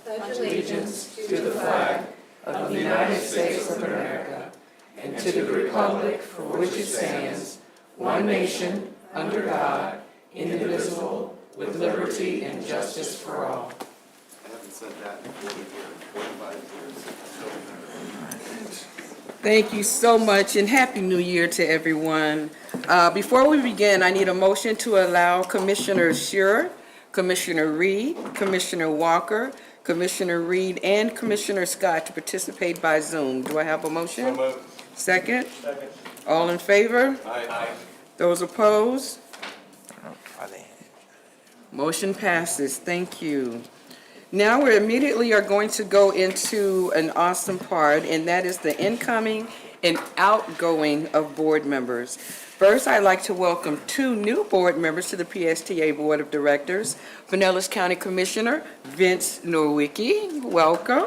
pledge allegiance to the flag of the United States of America and to the republic for which it stands, one nation, under God, indivisible, with liberty and justice for all. I haven't said that in 45 years. Thank you so much, and Happy New Year to everyone. Before we begin, I need a motion to allow Commissioner Schuer, Commissioner Reed, Commissioner Walker, Commissioner Reed, and Commissioner Scott to participate by Zoom. Do I have a motion? So moved. Second? All in favor? Aye. Those opposed? Motion passes. Thank you. Now we immediately are going to go into an awesome part, and that is the incoming and outgoing of board members. First, I'd like to welcome two new board members to the PSTA Board of Directors. Pinellas County Commissioner Vince Nowicki, welcome.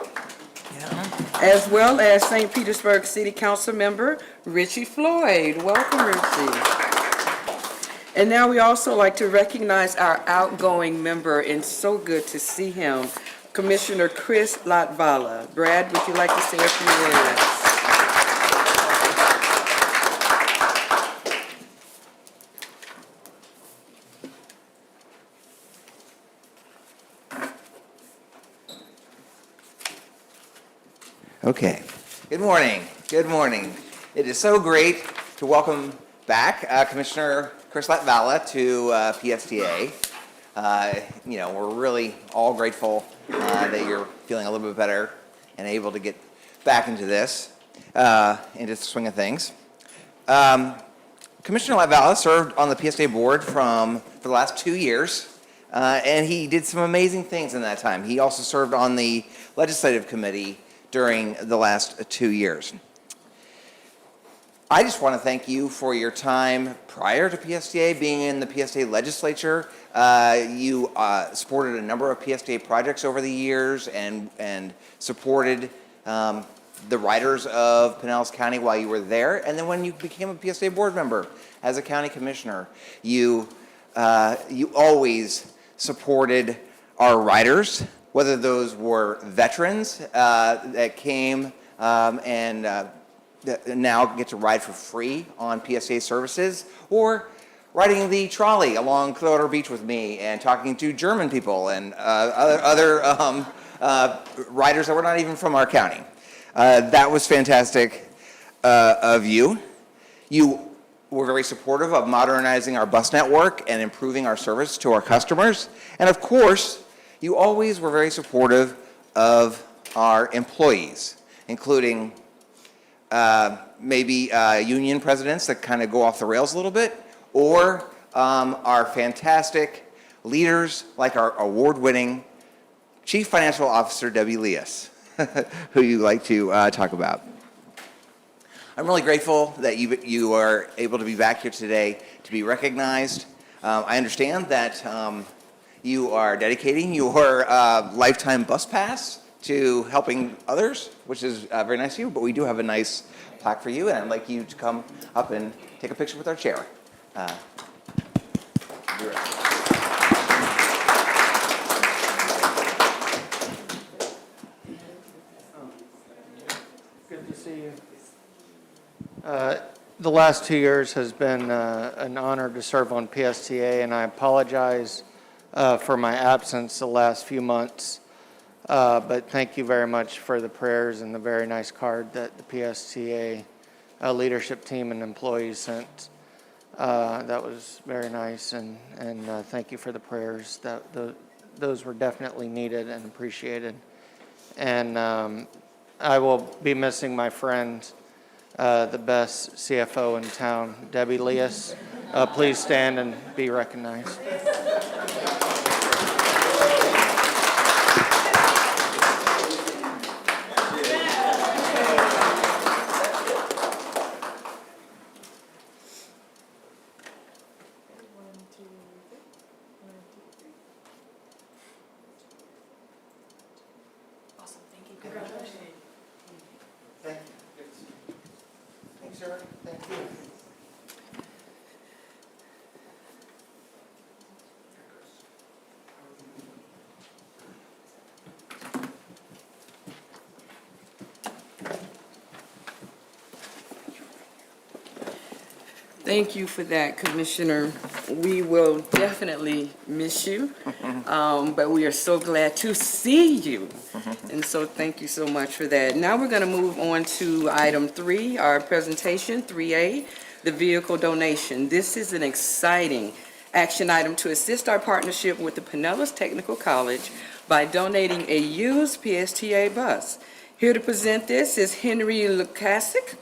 As well as St. Petersburg City Council member Richie Floyd. Welcome, Richie. And now we also like to recognize our outgoing member, and so good to see him, Commissioner Chris Latvala. Brad, would you like to say a few words? Okay. Good morning. Good morning. It is so great to welcome back Commissioner Chris Latvala to PSTA. We're really all grateful that you're feeling a little bit better and able to get back into this, into the swing of things. Commissioner Latvala served on the PSTA board for the last 2 years, and he did some amazing things in that time. He also served on the legislative committee during the last 2 years. I just want to thank you for your time prior to PSTA, being in the PSTA legislature. You supported a number of PSTA projects over the years and supported the riders of Pinellas County while you were there. And then when you became a PSTA board member as a county commissioner, you always supported our riders, whether those were veterans that came and now get to ride for free on PSA services, or riding the trolley along Clearwater Beach with me and talking to German people and other riders that were not even from our county. That was fantastic of you. You were very supportive of modernizing our bus network and improving our service to our customers. And of course, you always were very supportive of our employees, including maybe union presidents that kind of go off the rails a little bit, or our fantastic leaders like our award-winning Chief Financial Officer, Debbie Leas, who you like to talk about. I'm really grateful that you are able to be back here today to be recognized. I understand that you are dedicating your lifetime bus pass to helping others, which is very nice of you, but we do have a nice plaque for you, and I'd like you to come up and take a picture with our chair. Good to see you. The last 2 years has been an honor to serve on PSTA, and I apologize for my absence the last few months. But thank you very much for the prayers and the very nice card that the PSTA leadership team and employees sent. That was very nice, and thank you for the prayers. Those were definitely needed and appreciated. And I will be missing my friend, the best CFO in town, Debbie Leas. Please stand and be recognized. Thank you. Thanks, sir. Thank you. Thank you for that, Commissioner. We will definitely miss you, but we are so glad to see you. And so thank you so much for that. Now we're going to move on to item 3, our presentation, 3A, the vehicle donation. This is an exciting action item to assist our partnership with the Pinellas Technical College by donating a used PSTA bus. Here to present this is Henry Lukasik.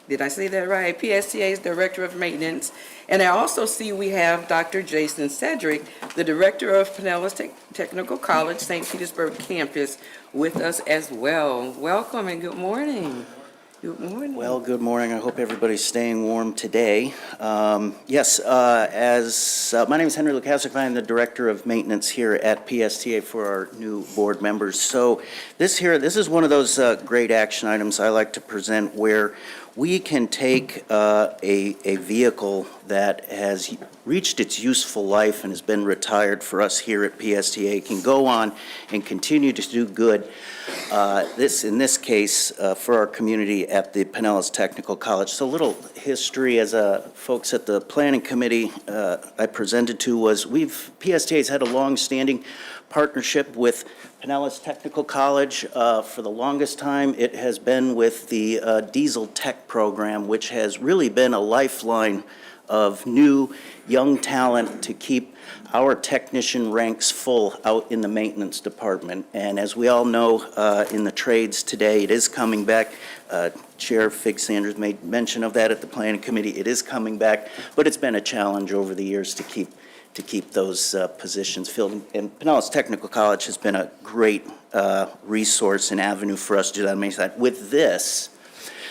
Did I say that right? PSTA's Director of Maintenance. And I also see we have Dr. Jason Cedric, the Director of Pinellas Technical College, St. Petersburg campus, with us as well. Welcome and good morning. Good morning. Well, good morning. I hope everybody's staying warm today. My name is Henry Lukasik. I am the Director of Maintenance here at PSTA for our new board members. So this is one of those great action items I like to present where we can take a vehicle that has reached its useful life and has been retired for us here at PSTA, can go on and continue to do good. In this case, for our community at the Pinellas Technical College. So a little history as folks at the planning committee I presented to was PSTA has had a long-standing partnership with Pinellas Technical College. For the longest time, it has been with the Diesel Tech program, which has really been a lifeline of new, young talent to keep our technician ranks full out in the maintenance department. And as we all know, in the trades today, it is coming back. Chair Fig Sanders made mention of that at the planning committee. It is coming back, but it's been a challenge over the years to keep those positions filled. And Pinellas Technical College has been a great resource and avenue for us to do that on the side. With this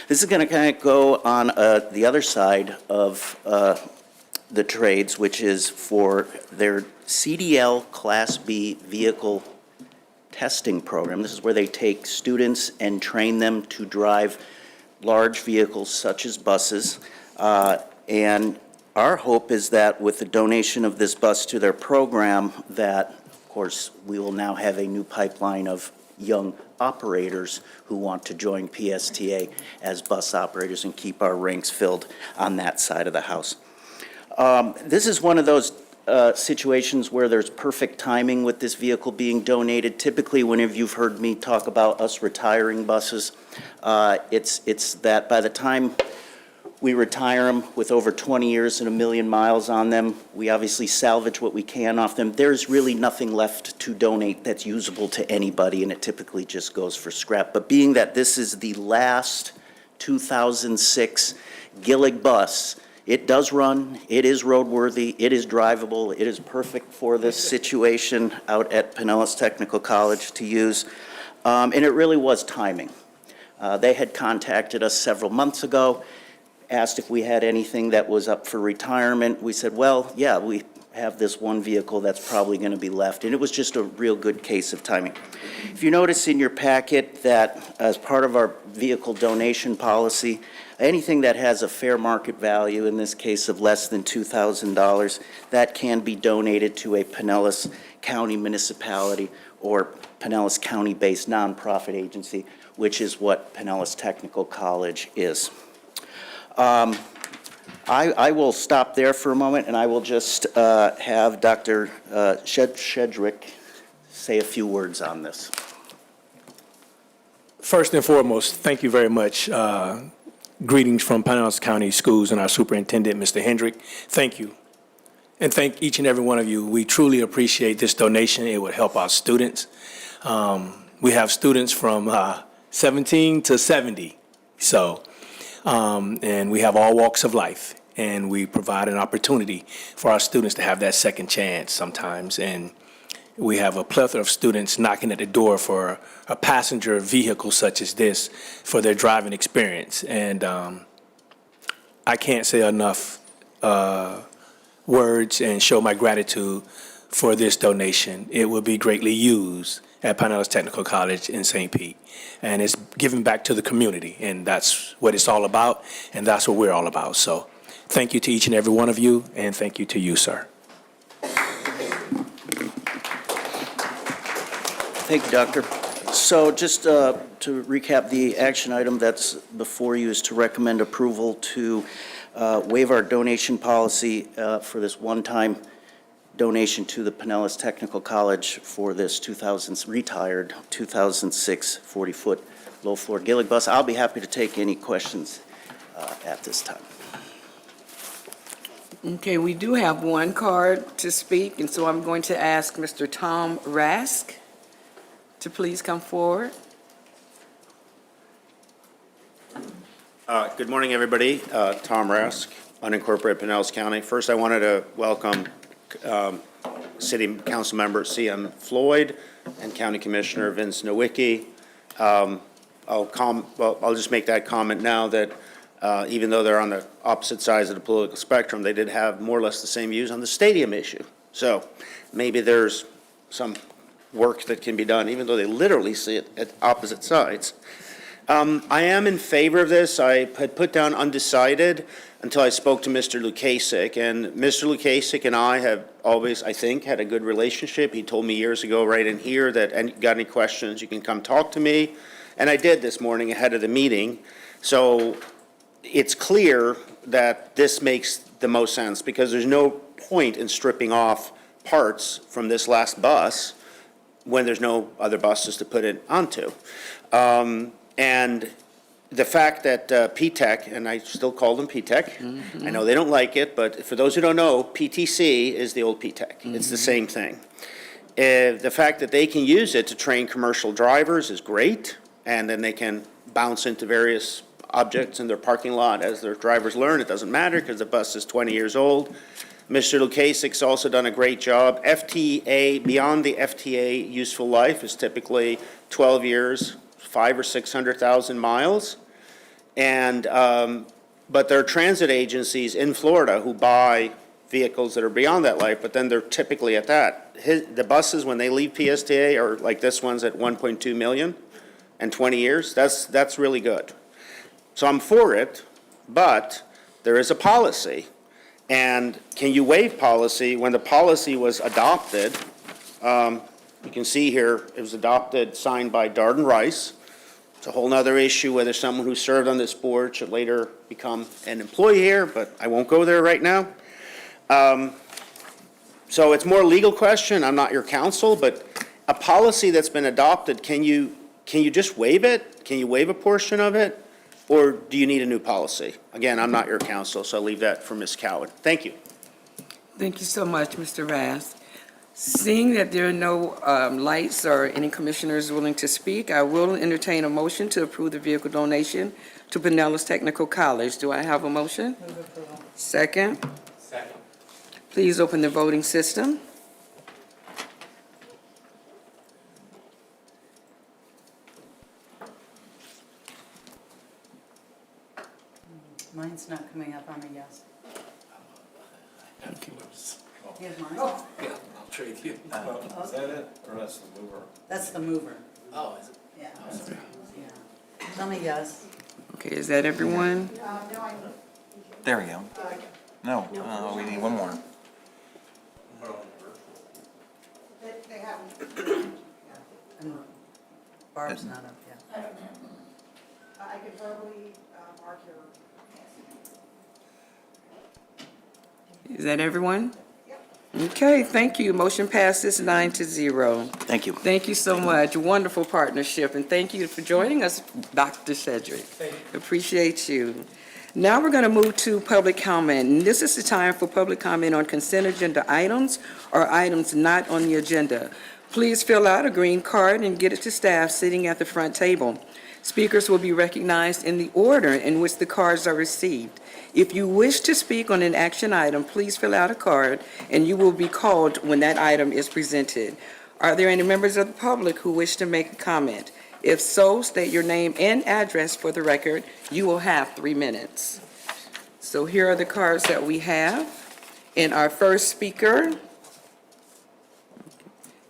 is going to kind of go on the other side of the trades, which is for their CDL Class B vehicle testing program. This is where they take students and train them to drive large vehicles such as buses. And our hope is that with the donation of this bus to their program, that, of course, we will now have a new pipeline of young operators who want to join PSTA as bus operators and keep our ranks filled on that side of the house. This is one of those situations where there's perfect timing with this vehicle being donated. Typically, whenever you've heard me talk about us retiring buses, it's that by the time we retire them with over 20 years and 1 million miles on them, we obviously salvage what we can off them. There's really nothing left to donate that's usable to anybody, and it typically just goes for scrap. But being that this is the last 2006 Gillig bus, it does run, it is roadworthy, it is drivable, it is perfect for this situation out at Pinellas Technical College to use, and it really was timing. They had contacted us several months ago, asked if we had anything that was up for retirement. We said, well, yeah, we have this one vehicle that's probably going to be left, and it was just a real good case of timing. If you notice in your packet that as part of our vehicle donation policy, anything that has a fair market value, in this case of less than $2,000, that can be donated to a Pinellas County municipality or Pinellas County-based nonprofit agency, which is what Pinellas Technical College is. I will stop there for a moment, and I will just have Dr. Shedrick say a few words on this. First and foremost, thank you very much. Greetings from Pinellas County Schools and our superintendent, Mr. Hendrick. Thank you. And thank each and every one of you. We truly appreciate this donation. It would help our students. We have students from 17 to 70. So, and we have all walks of life. And we provide an opportunity for our students to have that second chance sometimes. And we have a plethora of students knocking at the door for a passenger vehicle such as this for their driving experience. And I can't say enough words and show my gratitude for this donation. It will be greatly used at Pinellas Technical College in St. Pete. And it's giving back to the community. And that's what it's all about. And that's what we're all about. So thank you to each and every one of you. And thank you to you, sir. Thank you, Doctor. So just to recap, the action item that's before you is to recommend approval to waive our donation policy for this one-time donation to the Pinellas Technical College for this retired 2006 40-foot low-floor Gillig bus. I'll be happy to take any questions at this time. Okay, we do have one card to speak, and so I'm going to ask Mr. Tom Rask to please come forward. Good morning, everybody. Tom Rask, unincorporated Pinellas County. First, I wanted to welcome City Council Member C.M. Floyd and County Commissioner Vince Nowicki. I'll just make that comment now that even though they're on the opposite sides of the political spectrum, they did have more or less the same views on the stadium issue. So maybe there's some work that can be done, even though they literally see it at opposite sides. I am in favor of this. I had put down undecided until I spoke to Mr. Lukasik, and Mr. Lukasik and I have always, I think, had a good relationship. He told me years ago right in here that, got any questions, you can come talk to me. And I did this morning ahead of the meeting. So it's clear that this makes the most sense, because there's no point in stripping off parts from this last bus when there's no other buses to put it onto. And the fact that P-TECH, and I still call them P-TECH, I know they don't like it, but for those who don't know, PTC is the old P-TECH. It's the same thing. The fact that they can use it to train commercial drivers is great, and then they can bounce into various objects in their parking lot as their drivers learn. It doesn't matter because the bus is 20 years old. Mr. Lukasik's also done a great job. FTA, beyond the FTA useful life is typically 12 years, 500,000 or 600,000 miles. And, but there are transit agencies in Florida who buy vehicles that are beyond that life, but then they're typically at that. The buses, when they leave PSTA, are like this one's at 1.2 million and 20 years. That's really good. So I'm for it, but there is a policy. And can you waive policy when the policy was adopted? You can see here, it was adopted, signed by Darden Rice. It's a whole nother issue whether someone who served on this board should later become an employee here, but I won't go there right now. So it's more a legal question. I'm not your counsel, but a policy that's been adopted, can you just waive it? Can you waive a portion of it? Or do you need a new policy? Again, I'm not your counsel, so I'll leave that for Ms. Coward. Thank you. Thank you so much, Mr. Rask. Seeing that there are no lights or any commissioners willing to speak, I will entertain a motion to approve the vehicle donation to Pinellas Technical College. Do I have a motion? Second? Second. Please open the voting system. Mine's not coming up on a yes. You have mine? I'll trade you. Is that it, or that's the mover? That's the mover. Oh, is it? Yeah. Yeah. Tell me yes. Okay, is that everyone? There we go. No, we need one more. And Barb's not up yet. I could verbally mark your. Is that everyone? Okay, thank you. Motion passes 9-0. Thank you. Thank you so much. Wonderful partnership, and thank you for joining us, Dr. Cedric. Appreciate you. Now we're going to move to public comment. And this is the time for public comment on consent agenda items or items not on the agenda. Please fill out a green card and get it to staff sitting at the front table. Speakers will be recognized in the order in which the cards are received. If you wish to speak on an action item, please fill out a card, and you will be called when that item is presented. Are there any members of the public who wish to make a comment? If so, state your name and address for the record. You will have 3 minutes. So here are the cards that we have. And our first speaker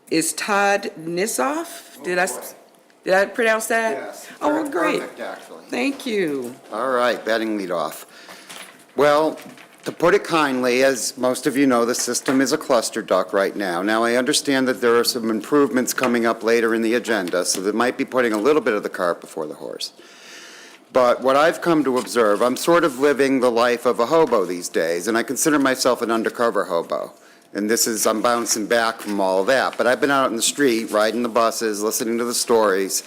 is Todd Nissoff. Did I pronounce that? Yes. Oh, well, great. Perfect, actually. Thank you. All right, batting lead off. Well, to put it kindly, as most of you know, the system is a cluster duck right now. Now, I understand that there are some improvements coming up later in the agenda, so that might be putting a little bit of the cart before the horse. But what I've come to observe, I'm sort of living the life of a hobo these days, and I consider myself an undercover hobo. And I'm bouncing back from all of that. But I've been out in the street, riding the buses, listening to the stories,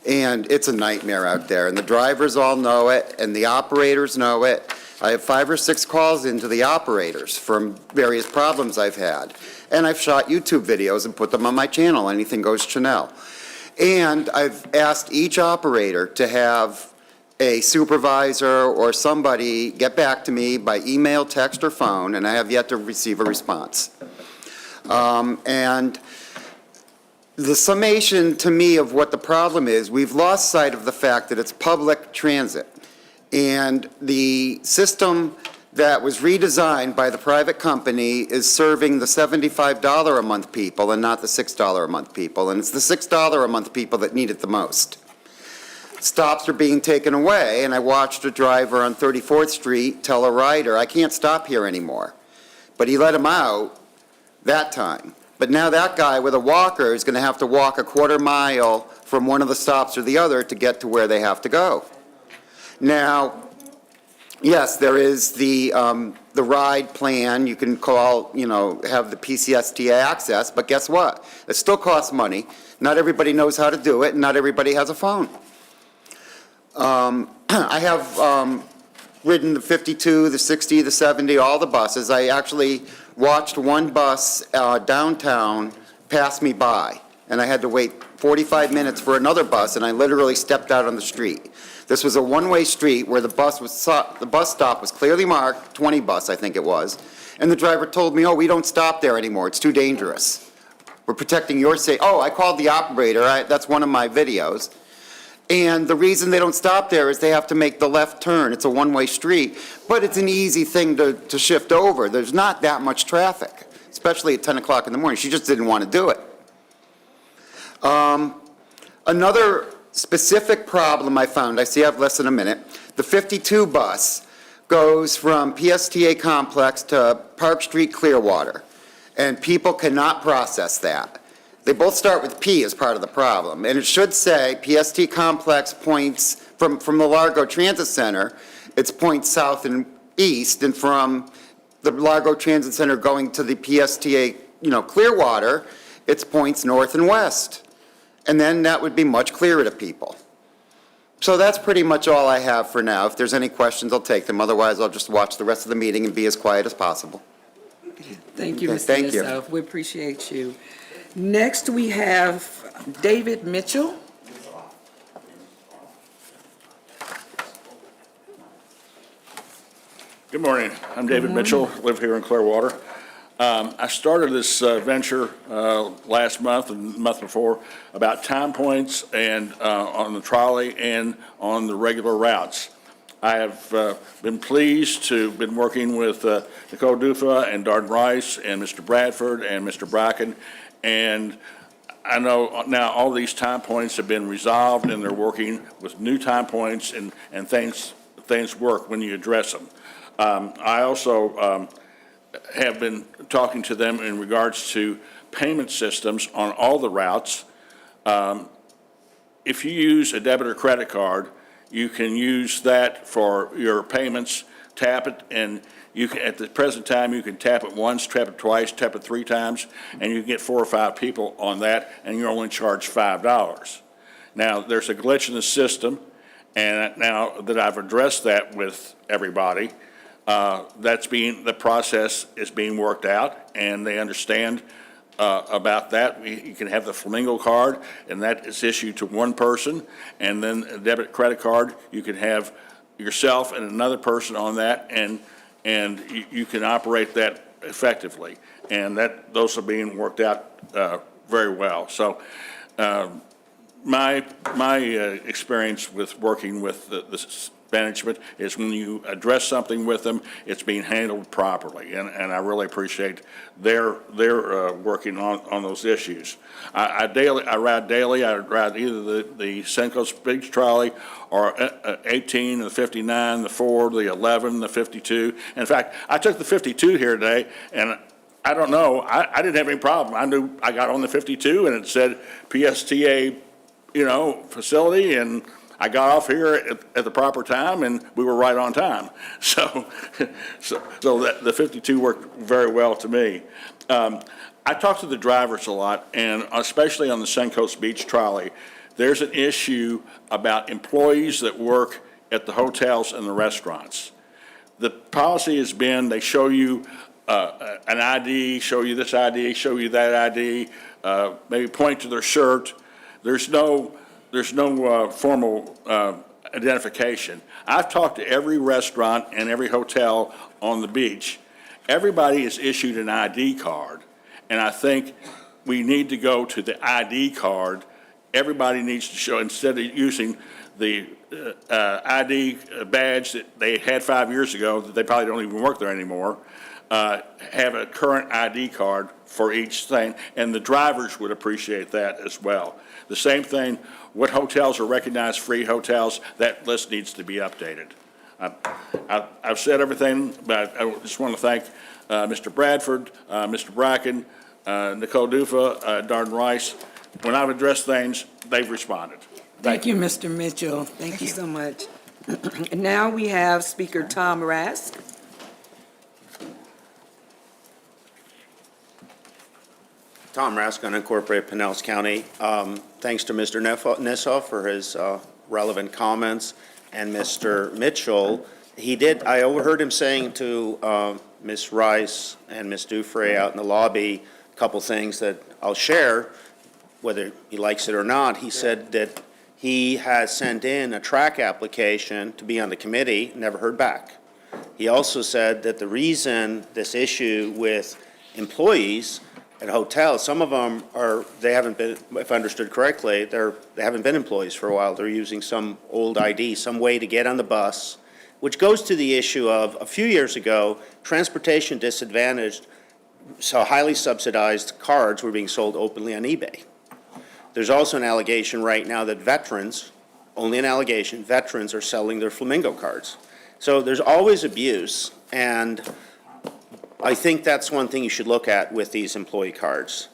and it's a nightmare out there. And the drivers all know it, and the operators know it. I have 5 or 6 calls into the operators from various problems I've had. And I've shot YouTube videos and put them on my channel, Anything Goes Chanel. And I've asked each operator to have a supervisor or somebody get back to me by email, text, or phone, and I have yet to receive a response. And the summation to me of what the problem is, we've lost sight of the fact that it's public transit. And the system that was redesigned by the private company is serving the $75 a month people and not the $6 a month people. And it's the $6 a month people that need it the most. Stops are being taken away, and I watched a driver on 34th Street tell a rider, I can't stop here anymore. But he let him out that time. But now that guy with a walker is going to have to walk a quarter mile from one of the stops or the other to get to where they have to go. Now, yes, there is the ride plan. You can call, have the PCSTA access, but guess what? It still costs money. Not everybody knows how to do it, and not everybody has a phone. I have ridden the 52, the 60, the 70, all the buses. I actually watched one bus downtown pass me by, and I had to wait 45 minutes for another bus, and I literally stepped out on the street. This was a one-way street where the bus stop was clearly marked, 20 bus, I think it was, and the driver told me, oh, we don't stop there anymore, it's too dangerous. We're protecting your safety. Oh, I called the operator, that's one of my videos. And the reason they don't stop there is they have to make the left turn. It's a one-way street, but it's an easy thing to shift over. There's not that much traffic, especially at 10 o'clock in the morning. She just didn't want to do it. Another specific problem I found, I see I have less than a minute, the 52 bus goes from PSTA Complex to Park Street Clearwater, and people cannot process that. They both start with P as part of the problem, and it should say PST Complex points from the Largo Transit Center, it's points south and east, and from the Largo Transit Center going to the PSTA, Clearwater, it's points north and west. And then that would be much clearer to people. So that's pretty much all I have for now. If there's any questions, I'll take them. Otherwise, I'll just watch the rest of the meeting and be as quiet as possible. Thank you, Okay, Mr. thank you. Nissouf. We appreciate you. Next, we have David Mitchell. Good morning. I'm David Mitchell, live here in Clearwater. I started this venture last month and the month before about time points and on the trolley and on the regular routes. I have been pleased to have been working with Nicole Dufa and Darden Rice and Mr. Bradford and Mr. Bracken, and I know now all these time points have been resolved and they're working with new time points and things work when you address them. I also have been talking to them in regards to payment systems on all the routes. If you use a debit or credit card, you can use that for your payments, tap it, and you can, at the present time, you can tap it once, tap it twice, tap it 3 times, and you can get 4 or 5 people on that, and you're only charged $5. Now, there's a glitch in the system, and now that I've addressed that with everybody, the process is being worked out, and they understand about that. You can have the Flamingo card, and that is issued to one person, and then a debit credit card, you can have yourself and another person on that, and you can operate that effectively. And those are being worked out very well. So my experience with working with the management is when you address something with them, it's being handled properly, and I really appreciate their working on those issues. I ride daily. I ride either the Senko's big trolley or 18, the 59, the 4, the 11, the 52. In fact, I took the 52 here today, and I don't know, I didn't have any problem. I knew I got on the 52 and it said PSTA, facility, and I got off here at the proper time, and we were right on time. So that the 52 worked very well to me. I talk to the drivers a lot, and especially on the Suncoast Beach trolley, there's an issue about employees that work at the hotels and the restaurants. The policy has been, they show you an ID, show you this ID, show you that ID, maybe point to their shirt. There's no formal identification. I've talked to every restaurant and every hotel on the beach. Everybody is issued an ID card, and I think we need to go to the ID card. Everybody needs to show, instead of using the ID badge that they had 5 years ago, that they probably don't even work there anymore, have a current ID card for each thing, and the drivers would appreciate that as well. The same thing, what hotels are recognized free hotels, that list needs to be updated. I've said everything, but I just want to thank Mr. Bradford, Mr. Bracken, Nicole Dufa, Darden Rice. When I've addressed things, they've responded. Thank you, Mr. Mitchell. Thank you so much. And now we have Speaker Tom Rask. Tom Rask, unincorporated Pinellas County. Thanks to Mr. Nessoff for his relevant comments, and Mr. Mitchell. I overheard him saying to Ms. Rice and Ms. Dufresne out in the lobby a couple things that I'll share, whether he likes it or not. He said that he has sent in a track application to be on the committee, never heard back. He also said that the reason this issue with employees at hotels, some of them they haven't been, if I understood correctly, they haven't been employees for a while. They're using some old ID, some way to get on the bus, which goes to the issue of, a few years ago, transportation disadvantaged, so highly subsidized cards were being sold openly on eBay. There's also an allegation right now that veterans, only an allegation, veterans are selling their Flamingo cards. So there's always abuse, and I think that's one thing you should look at with these employee cards.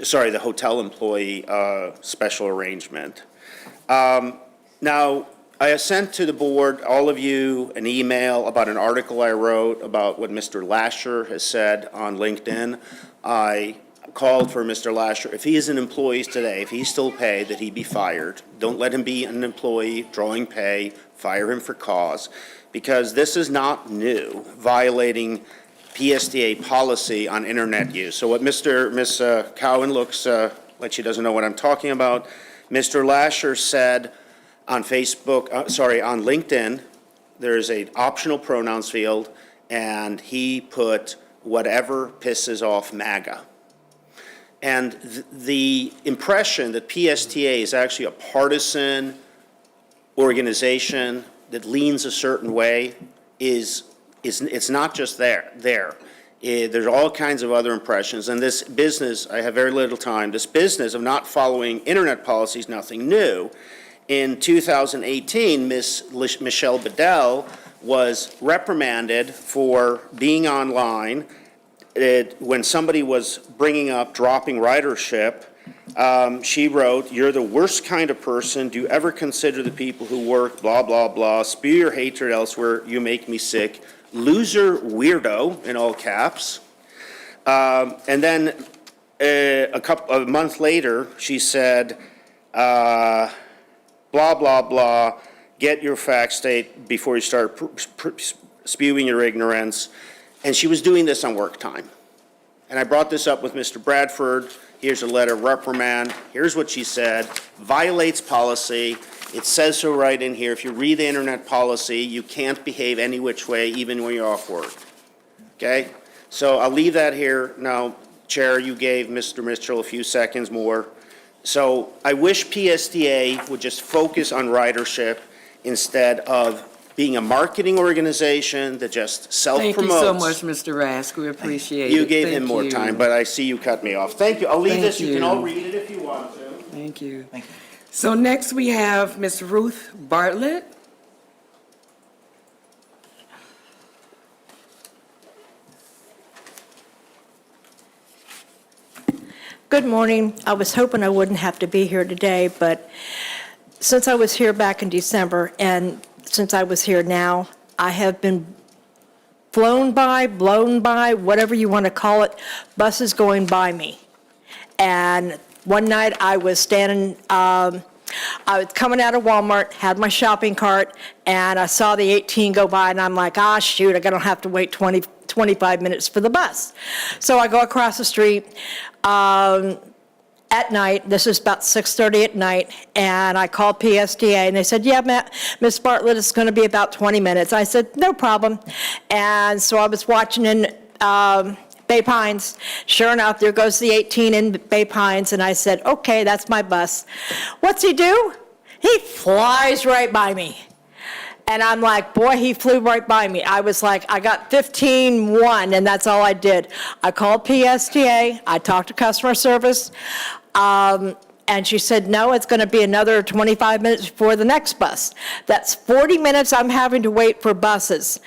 Sorry, the hotel employee special arrangement. Now, I have sent to the board, all of you, an email about an article I wrote about what Mr. Lasher has said on LinkedIn. I called for Mr. Lasher, if he is an employee today, if he's still paid, that he be fired. Don't let him be an employee drawing pay, fire him for cause, because this is not new, violating PSTA policy on internet use. So what Ms. Cowan looks like she doesn't know what I'm talking about, Mr. Lasher said on Facebook, on LinkedIn, there's an optional pronouns field, and he put whatever pisses off MAGA. And the impression that PSTA is actually a partisan organization that leans a certain way is it's not just there. There's all kinds of other impressions. And this business, I have very little time, this business of not following internet policy is nothing new. In 2018, Ms. Michelle Bedell was reprimanded for being online when somebody was bringing up dropping ridership. She wrote, "You're the worst kind of person. Do you ever consider the people who work, blah, blah, blah, spew your hatred elsewhere, you make me sick. Loser weirdo," in all caps. And then a month later, she said, blah, blah, blah, get your facts straight before you start spewing your ignorance. And she was doing this on work time. And I brought this up with Mr. Bradford. Here's a letter of reprimand. Here's what she said. Violates policy. It says so right in here. If you read the internet policy, you can't behave any which way, even when you're off work. Okay? So I'll leave that here. Now, Chair, you gave Mr. Mitchell a few seconds more. So I wish PSTA would just focus on ridership instead of being a marketing organization that just self-promotes. Thank you so much, Mr. Rask. We appreciate it. You gave him Thank more you. time, but I see you cut me off. Thank you. I'll leave Thank this. You can all you. read it if you want to. Thank you. Thank you. So next we have Ms. Ruth Bartlett. Good morning. I was hoping I wouldn't have to be here today, but since I was here back in December and since I was here now, I have been blown by, whatever you want to call it, buses going by me. And one night I was standing, I was coming out of Walmart, had my shopping cart, and I saw the 18 go by, and I'm like, ah, shoot, I'm gonna have to wait 25 minutes for the bus. So I go across the street at night, this is about 6:30 at night, and I called PSTA, and they said, yeah, Miss Bartlett, it's gonna be about 20 minutes. I said, no problem. And so I was watching in Bay Pines. Sure enough, there goes the 18 in Bay Pines, and I said, okay, that's my bus. What's he do? He flies right by me. And I'm like, boy, he flew right by me. I was like, I got 15-1, and that's all I did. I called PSTA, I talked to customer service, and she said, no, it's going to be another 25 minutes before the next bus. That's 40 minutes I'm having to wait for buses.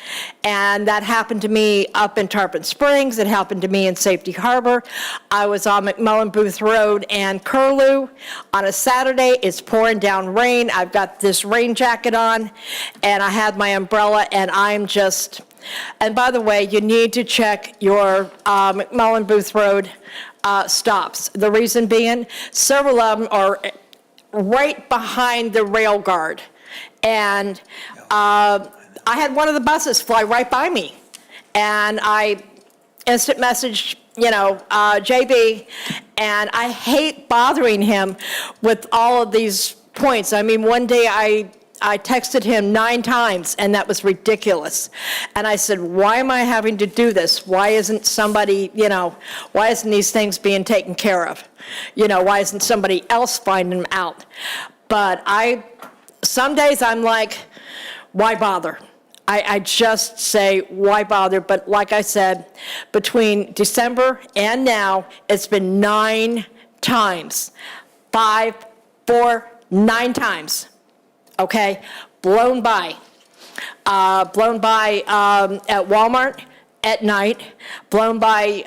And that happened to me up in Tarpon Springs. It happened to me in Safety Harbor. I was on McMullen Booth Road and Curlew. On a Saturday, it's pouring down rain. I've got this rain jacket on, and I had my umbrella, and I'm just... And by the way, you need to check your McMullen Booth Road stops. The reason being, several of them are right behind the rail guard. And I had one of the buses fly right by me. And I instant messaged, JB, and I hate bothering him with all of these points. I mean, one day I texted him 9 times, and that was ridiculous. And I said, why am I having to do this? Why isn't somebody, why isn't these things being taken care of? Why isn't somebody else finding them out? But some days I'm like, why bother? I just say, why bother? But like I said, between December and now, it's been 9 times. 5, 4, 9 times. Okay, blown by at Walmart at night, blown by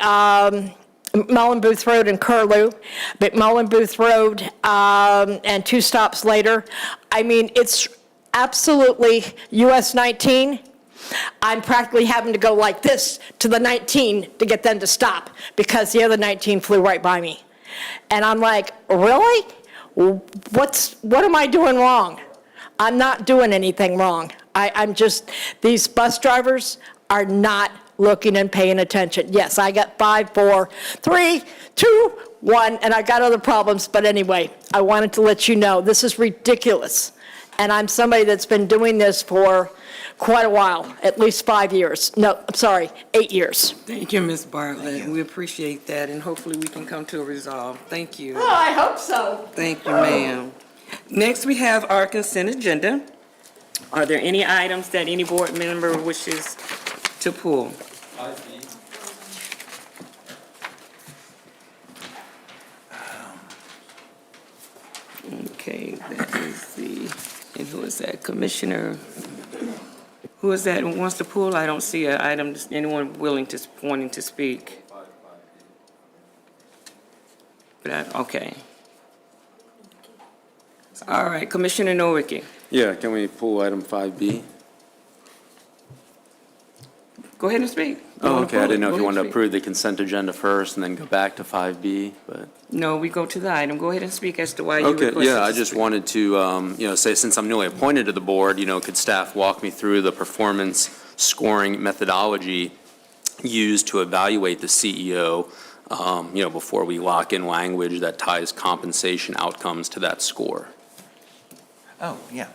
McMullen Booth Road and Curlew, McMullen Booth Road, and 2 stops later. I mean, it's absolutely US 19. I'm practically having to go like this to the 19 to get them to stop because the other 19 flew right by me. And I'm like, really? What am I doing wrong? I'm not doing anything wrong. I'm just, these bus drivers are not looking and paying attention. Yes, I got 5, 4, 3, 2, 1, and I got other problems, but anyway, I wanted to let you know, this is ridiculous. And I'm somebody that's been doing this for quite a while, at least 5 years. No, I'm sorry, 8 years. Thank you, Ms. Bartlett. We appreciate that, and hopefully we can come to a resolve. Thank you. Oh, I hope so. Thank you, ma'am. Next, we have our consent agenda. Are there any items that any board member wishes to pull? Okay, that is and who is that? Commissioner? Who is that who wants to pull? I don't see an item, anyone wanting to speak. Okay. All right, Commissioner Nowicki. Yeah, can we pull item 5B? Go ahead and speak. Oh, okay, I didn't know if you wanted to approve the consent agenda first and then go back to 5B, but... No, we go to the item. Go ahead and speak as to why you requested Okay, yeah, I to just speak. wanted to, say, since I'm newly appointed to the board, could staff walk me through the performance scoring methodology used to evaluate the CEO, before we lock in language that ties compensation outcomes to that score? Oh, yeah.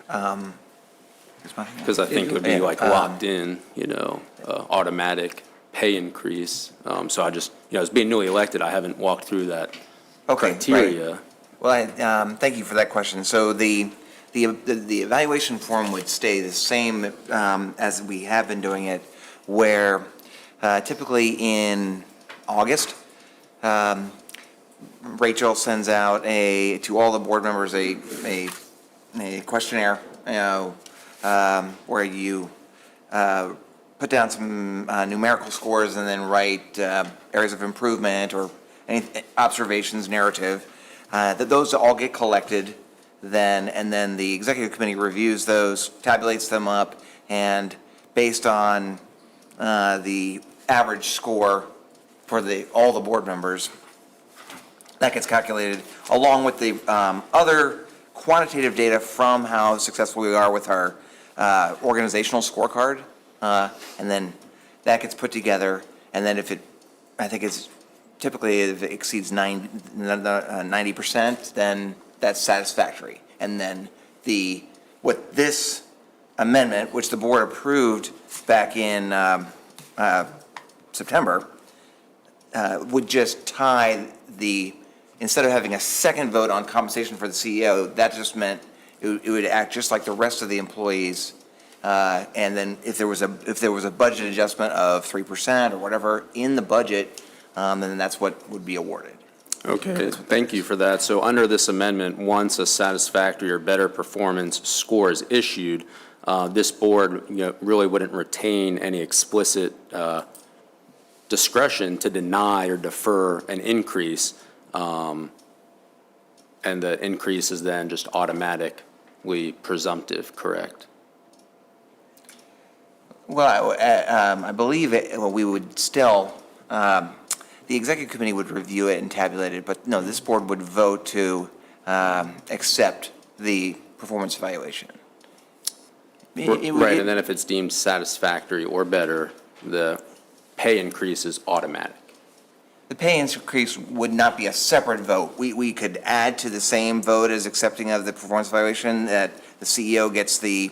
Here's my- Because I think it would be Yeah, like locked in, automatic pay increase. So I just, as being newly elected, I haven't walked through that Okay, criteria. right. Well, thank you for that question. So the evaluation form would stay the same as we have been doing it, where typically in August, Rachel sends out to all the board members a questionnaire, where you put down some numerical scores and then write areas of improvement or any observations, narrative. That those all get collected and then the executive committee reviews those, tabulates them up, and based on the average score for all the board members, that gets calculated along with the other quantitative data from how successful we are with our organizational scorecard. And then that gets put together, and then I think it's typically if it exceeds 90%, then that's satisfactory. And then with this amendment, which the board approved back in September, would just tie instead of having a second vote on compensation for the CEO, that just meant it would act just like the rest of the employees. And then if there was a budget adjustment of 3% or whatever in the budget, then that's what would be awarded. Okay, thank you for that. So under this amendment, once a satisfactory or better performance score is issued, this board, really wouldn't retain any explicit discretion to deny or defer an increase, and the increase is then just automatically presumptive, correct? Well, I believe we would still, the executive committee would review it and tabulate it, but no, this board would vote to accept the performance evaluation. Right, and then if it's deemed satisfactory or better, the pay increase is automatic. The pay increase would not be a separate vote. We could add to the same vote as accepting of the performance evaluation that the CEO gets the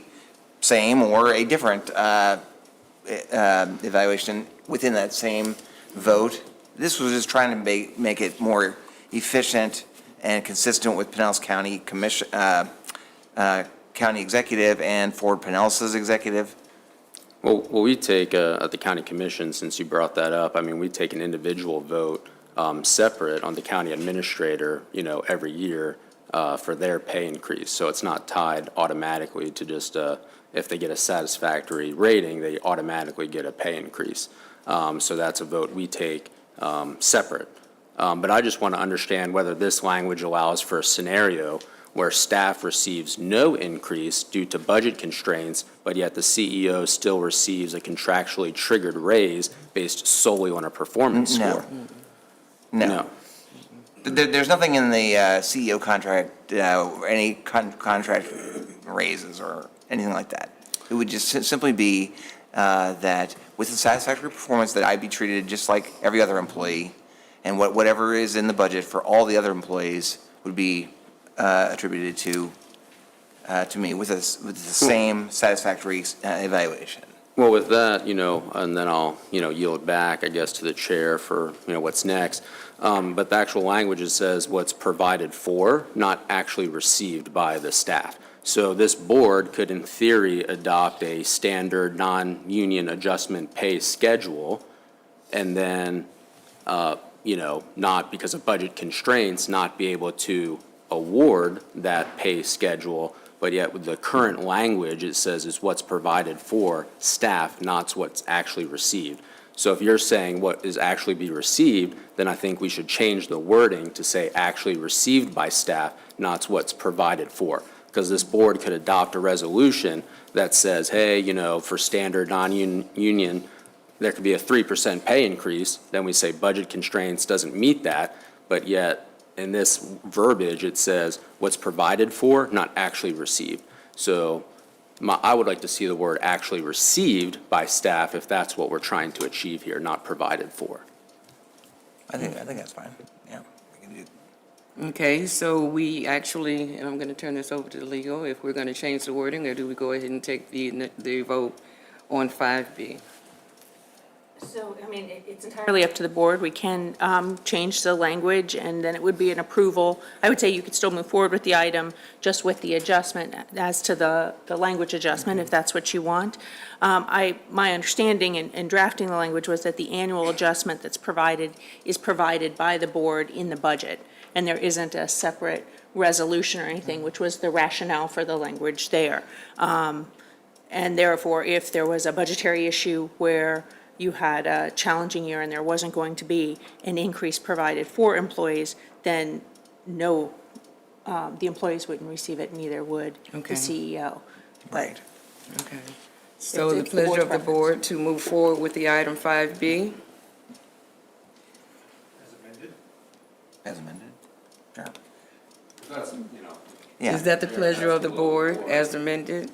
same or a different evaluation within that same vote. This was just trying to make it more efficient and consistent with Pinellas County Commission, County Executive and Ford Pinellas's executive. Well, we take, at the county commission, since you brought that up, I mean, we take an individual vote separate on the county administrator, every year for their pay increase. So it's not tied automatically to just, if they get a satisfactory rating, they automatically get a pay increase. So that's a vote we take separate. But I just want to understand whether this language allows for a scenario where staff receives no increase due to budget constraints, but yet the CEO still receives a contractually triggered raise based solely on a performance score. No. There's nothing in the CEO contract, any contract raises or anything like that. It would just simply be that with the satisfactory performance that I'd be treated just like every other employee, and whatever is in the budget for all the other employees would be attributed to me with the same satisfactory evaluation. Well, with that, and then I'll, yield back, I guess, to the chair for, what's next. But the actual language says what's provided for, not actually received by the staff. So this board could, in theory, adopt a standard non-union adjustment pay schedule and then, not because of budget constraints, not be able to award that pay schedule, but yet with the current language, it says is what's provided for staff, not what's actually received. So if you're saying what is actually be received, then I think we should change the wording to say actually received by staff, not what's provided for. Because this board could adopt a resolution that says, hey, for standard non-union, there could be a 3% pay increase. Then we say budget constraints doesn't meet that, but yet in this verbiage, it says what's provided for, not actually received. So I would like to see the word actually received by staff if that's what we're trying to achieve here, not provided for. I think that's fine. Yeah, we can do. Okay, so we actually, and I'm going to turn this over to the legal, if we're going to change the wording, or do we go ahead and take the vote on 5B? So, it's entirely up to the board. We can change the language, and then it would be an approval. I would say you could still move forward with the item, just with the adjustment as to the language adjustment, if that's what you want. My understanding in drafting the language was that the annual adjustment that's provided is provided by the board in the budget, and there isn't a separate resolution or anything, which was the rationale for the language there. And therefore, if there was a budgetary issue where you had a challenging year and there wasn't going to be an increase provided for employees, then no the employees wouldn't receive it, neither would Okay. the CEO. But Okay. So the It's the pleasure of the board's board to move forward with the item 5B? As amended? Sure. Is that the pleasure of the board as amended?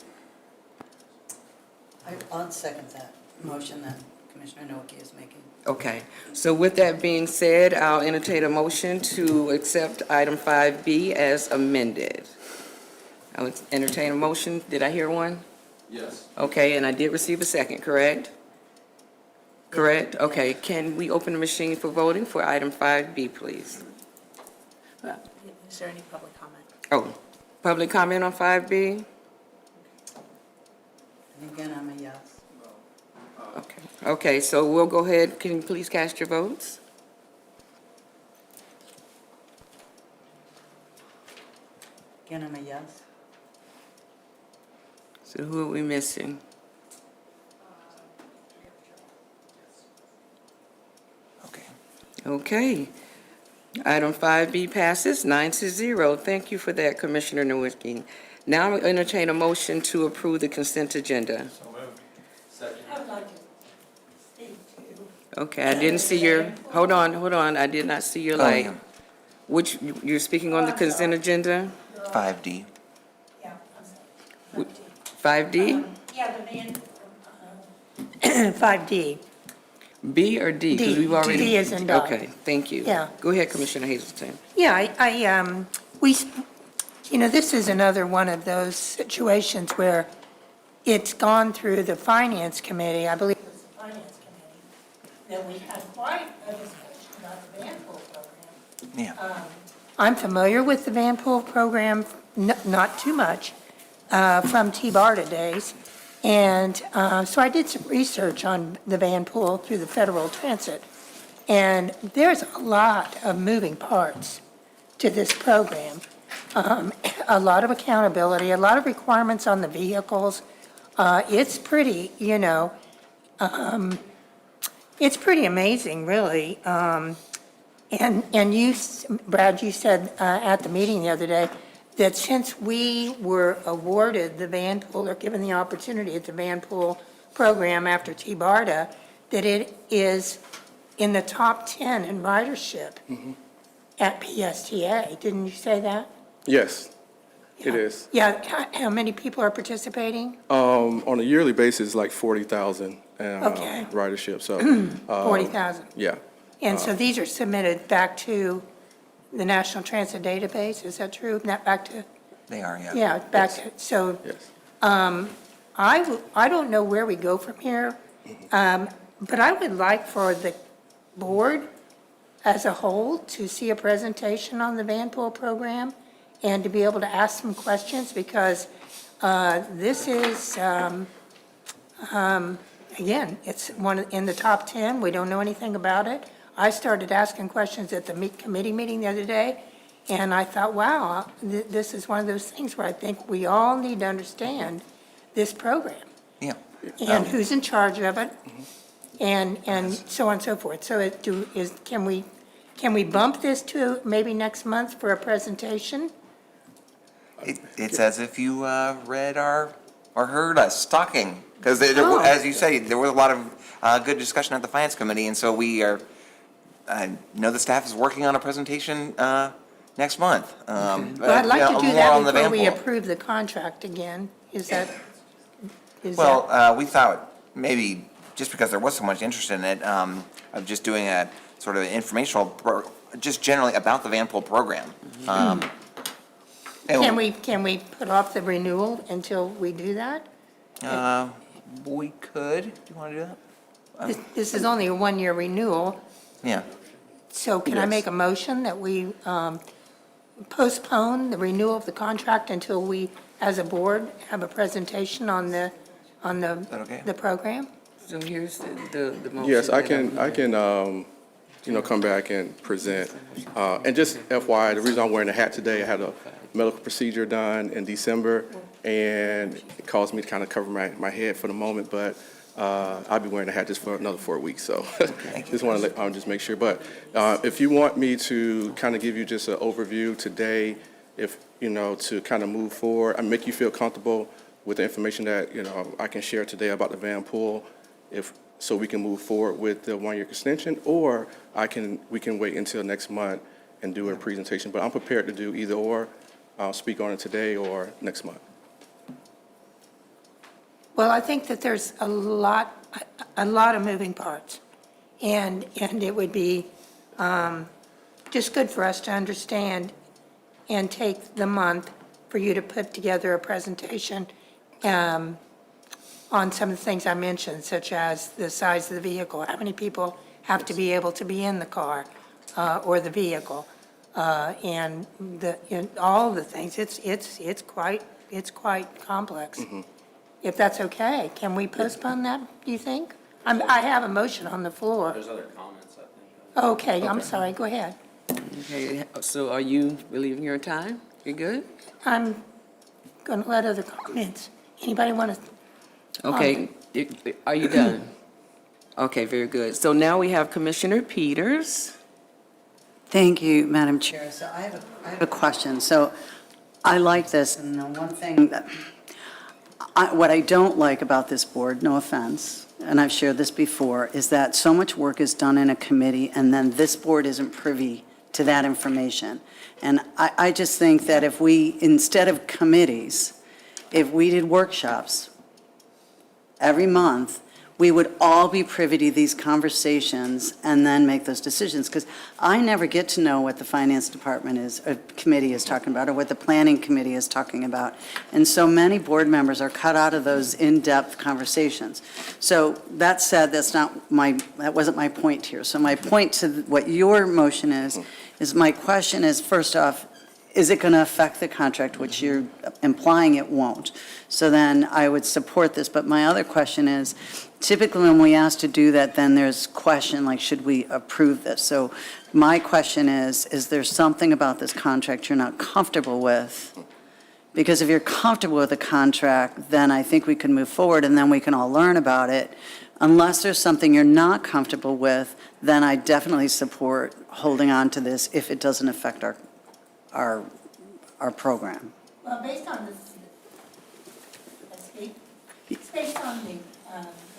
I'll second that motion that Commissioner Noakey is making. Okay, so with that being said, I'll entertain a motion to accept item 5B as amended. I'll entertain a motion. Did I hear one? Yes. Okay, and I did receive a second, correct? Correct? Okay, can we open the machine for voting for item 5B, please? is there any public comment? Oh, public comment on 5B? And again, I'm a yes. Okay, so we'll go ahead. Can you please cast your votes? Again, I'm a yes. So who are we missing? Okay. Okay. Item 5B passes 9-0. Thank you for that, Commissioner Nowicki. Now I'll entertain a motion to approve the consent agenda. Okay, I didn't see your, hold on, I did not see your Oh, light. yeah. Which, you're speaking on the consent agenda? 5D. 5D? Yeah, the van. 5D. B or D? 'Cause D. we've already. D as in dog. Okay, thank you. Yeah. Go ahead, Commissioner Hazelton. Yeah, this is another one of those situations where it's gone through the Finance Committee, I believe it was the Finance Committee, that we had quite a discussion about the Vanpool program. Yeah. I'm familiar with the Vanpool program, not too much, from T-BARTA days. And so I did some research on the Vanpool through the Federal Transit. And there's a lot of moving parts to this program. A lot of accountability, a lot of requirements on the vehicles. It's pretty, it's pretty amazing, really. And you, Brad, you said at the meeting the other day that since we were awarded the Vanpool, or given the opportunity at the Vanpool program after T-BARTA, that it is in the top 10 in ridership at PSTA. Didn't you say that? Yes, it is. Yeah, how many people are participating? On a yearly basis, like 40,000 Okay. ridership, so. 40,000. Yeah, And so these are submitted back to the National Transit Database, is that true? Not back to, They are, yeah. yeah, back to, so yes. I don't know where we go from here, but I would like for the board as a whole to see a presentation on the Vanpool program and to be able to ask some questions, because this is, again, it's one in the top 10. We don't know anything about it. I started asking questions at the committee meeting the other day, and I thought, wow, this is one of those things where I think we all need to understand this program Yeah. and who's in charge of it, and so on and so forth. So can we bump this to maybe next month for a presentation? It's as if you read or heard us talking, because Oh. as you say, there was a lot of good discussion at the Finance Committee, and so I know the staff is working on a presentation next month. Well, I'd like to do more that on the before we Vanpool. approve the contract again. Is that? Well, we thought maybe, just because there was so much interest in it, of just doing a sort of informational, just generally about the Vanpool program. And Can we put off the renewal until we do that? we could, do you want to do that? This is only a one-year renewal, Yeah. so can I make a motion that we postpone the renewal of the contract until we, as a board, have a presentation on the okay? the program? So here's the motion. Yes, I that can, come back and present. And just FYI, the reason I'm wearing a hat today, I had a medical procedure done in December, and it caused me to kind of cover my head for the moment, but I'll be wearing a hat just for another 4 weeks, so just want to just make sure. But if you want me to kind of give you just an overview today, if, to kind of move forward and make you feel comfortable with the information that, I can share today about the Van Pool, so we can move forward with the one-year extension, or we can wait until next month and do a presentation. But I'm prepared to do either or. I'll speak on it today or next month. Well, I think that there's a lot of moving parts. And it would be just good for us to understand and take the month for you to put together a presentation on some of the things I mentioned, such as the size of the vehicle, how many people have to be able to be in the car or the vehicle, and all the things. It's quite complex. If that's okay, can we postpone that, do you think? I have a motion on the floor. There's other comments, I think. Okay, I'm sorry, go ahead. Okay, so are you relieving your time? You good? I'm going to let other comments. Anybody want to? Okay, are you done? Okay, very good. So now we have Commissioner Peters. Thank you, Madam Chair. So I have a question. So I like this, and the one thing that, what I don't like about this board, no offense, and I've shared this before, is that so much work is done in a committee, and then this board isn't privy to that information. And I just think that if we, instead of committees, if we did workshops every month, we would all be privy to these conversations and then make those decisions. Because I never get to know what the finance department committee is talking about, or what the planning committee is talking about. And so many board members are cut out of those in-depth conversations. So that said, that wasn't my point here. So my point to what your motion is my question is, first off, is it going to affect the contract, which you're implying it won't? So then I would support this. But my other question is, typically when we ask to do that, then there's question like, should we approve this? So my question is there something about this contract you're not comfortable with? Because if you're comfortable with the contract, then I think we can move forward and then we can all learn about it. Unless there's something you're not comfortable with, then I definitely support holding on to this if it doesn't affect our program. Well, based on this, it's based on the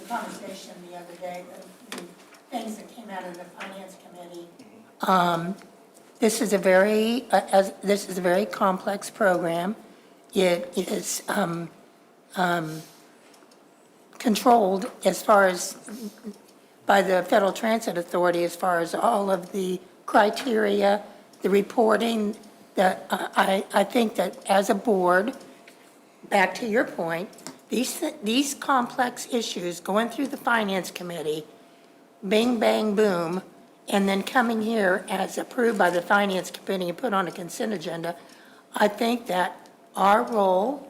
conversation the other day, the things that came out of the Finance Committee. This is a very complex program. It is controlled as far as by the Federal Transit Authority, as far as all of the criteria, the reporting. That I think that as a board, back to your point, these complex issues going through the Finance Committee, bing, bang, boom, and then coming here as approved by the Finance Committee and put on a consent agenda, I think that our role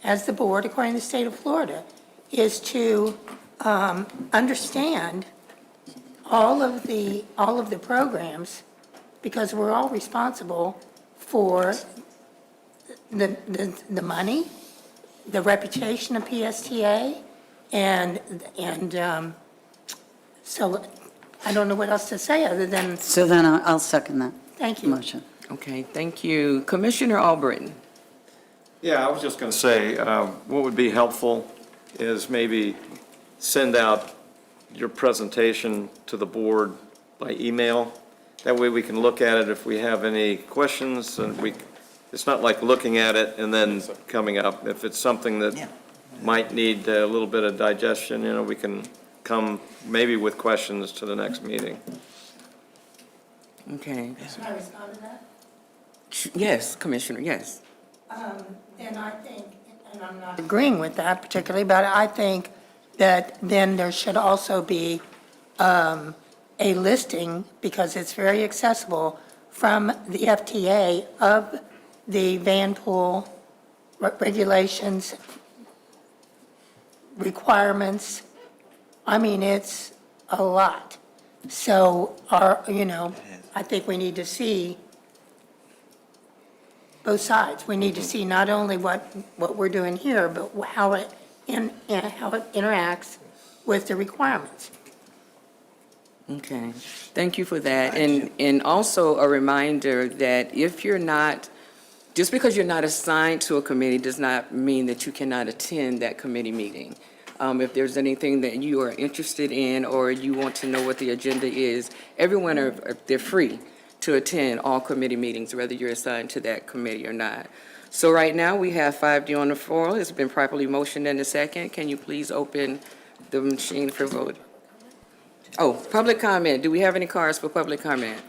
as the board, according to the state of Florida, is to understand all of the programs, because we're all responsible for the money, the reputation of PSTA, and so I don't know what else to say other than, So then I'll second that thank you. motion. Okay, thank you. Commissioner Albritton. Yeah, I was just going to say, what would be helpful is maybe send out your presentation to the board by email. That way we can look at it if we have any questions, and it's not like looking at it and then coming up. If it's something that might need a little bit of digestion, we can come maybe with questions to the next meeting. Okay. Can I respond to that? Yes, Commissioner, yes. Then I think, and I'm not agreeing with that particularly, but I think that then there should also be a listing, because it's very accessible, from the FTA of the van pool regulations, requirements. I mean, it's a lot. So I think we need to see both sides. We need to see not only what we're doing here, but how it interacts with the requirements. Okay, thank you for that. And also a reminder that if you're not Just because you're not assigned to a committee does not mean that you cannot attend that committee meeting. If there's anything that you are interested in or you want to know what the agenda is, they're free to attend all committee meetings, whether you're assigned to that committee or not. So right now, we have 5D on the floor. It's been properly motioned in a second. Can you please open the machine for vote? Oh, public comment. Do we have any cards for public comment?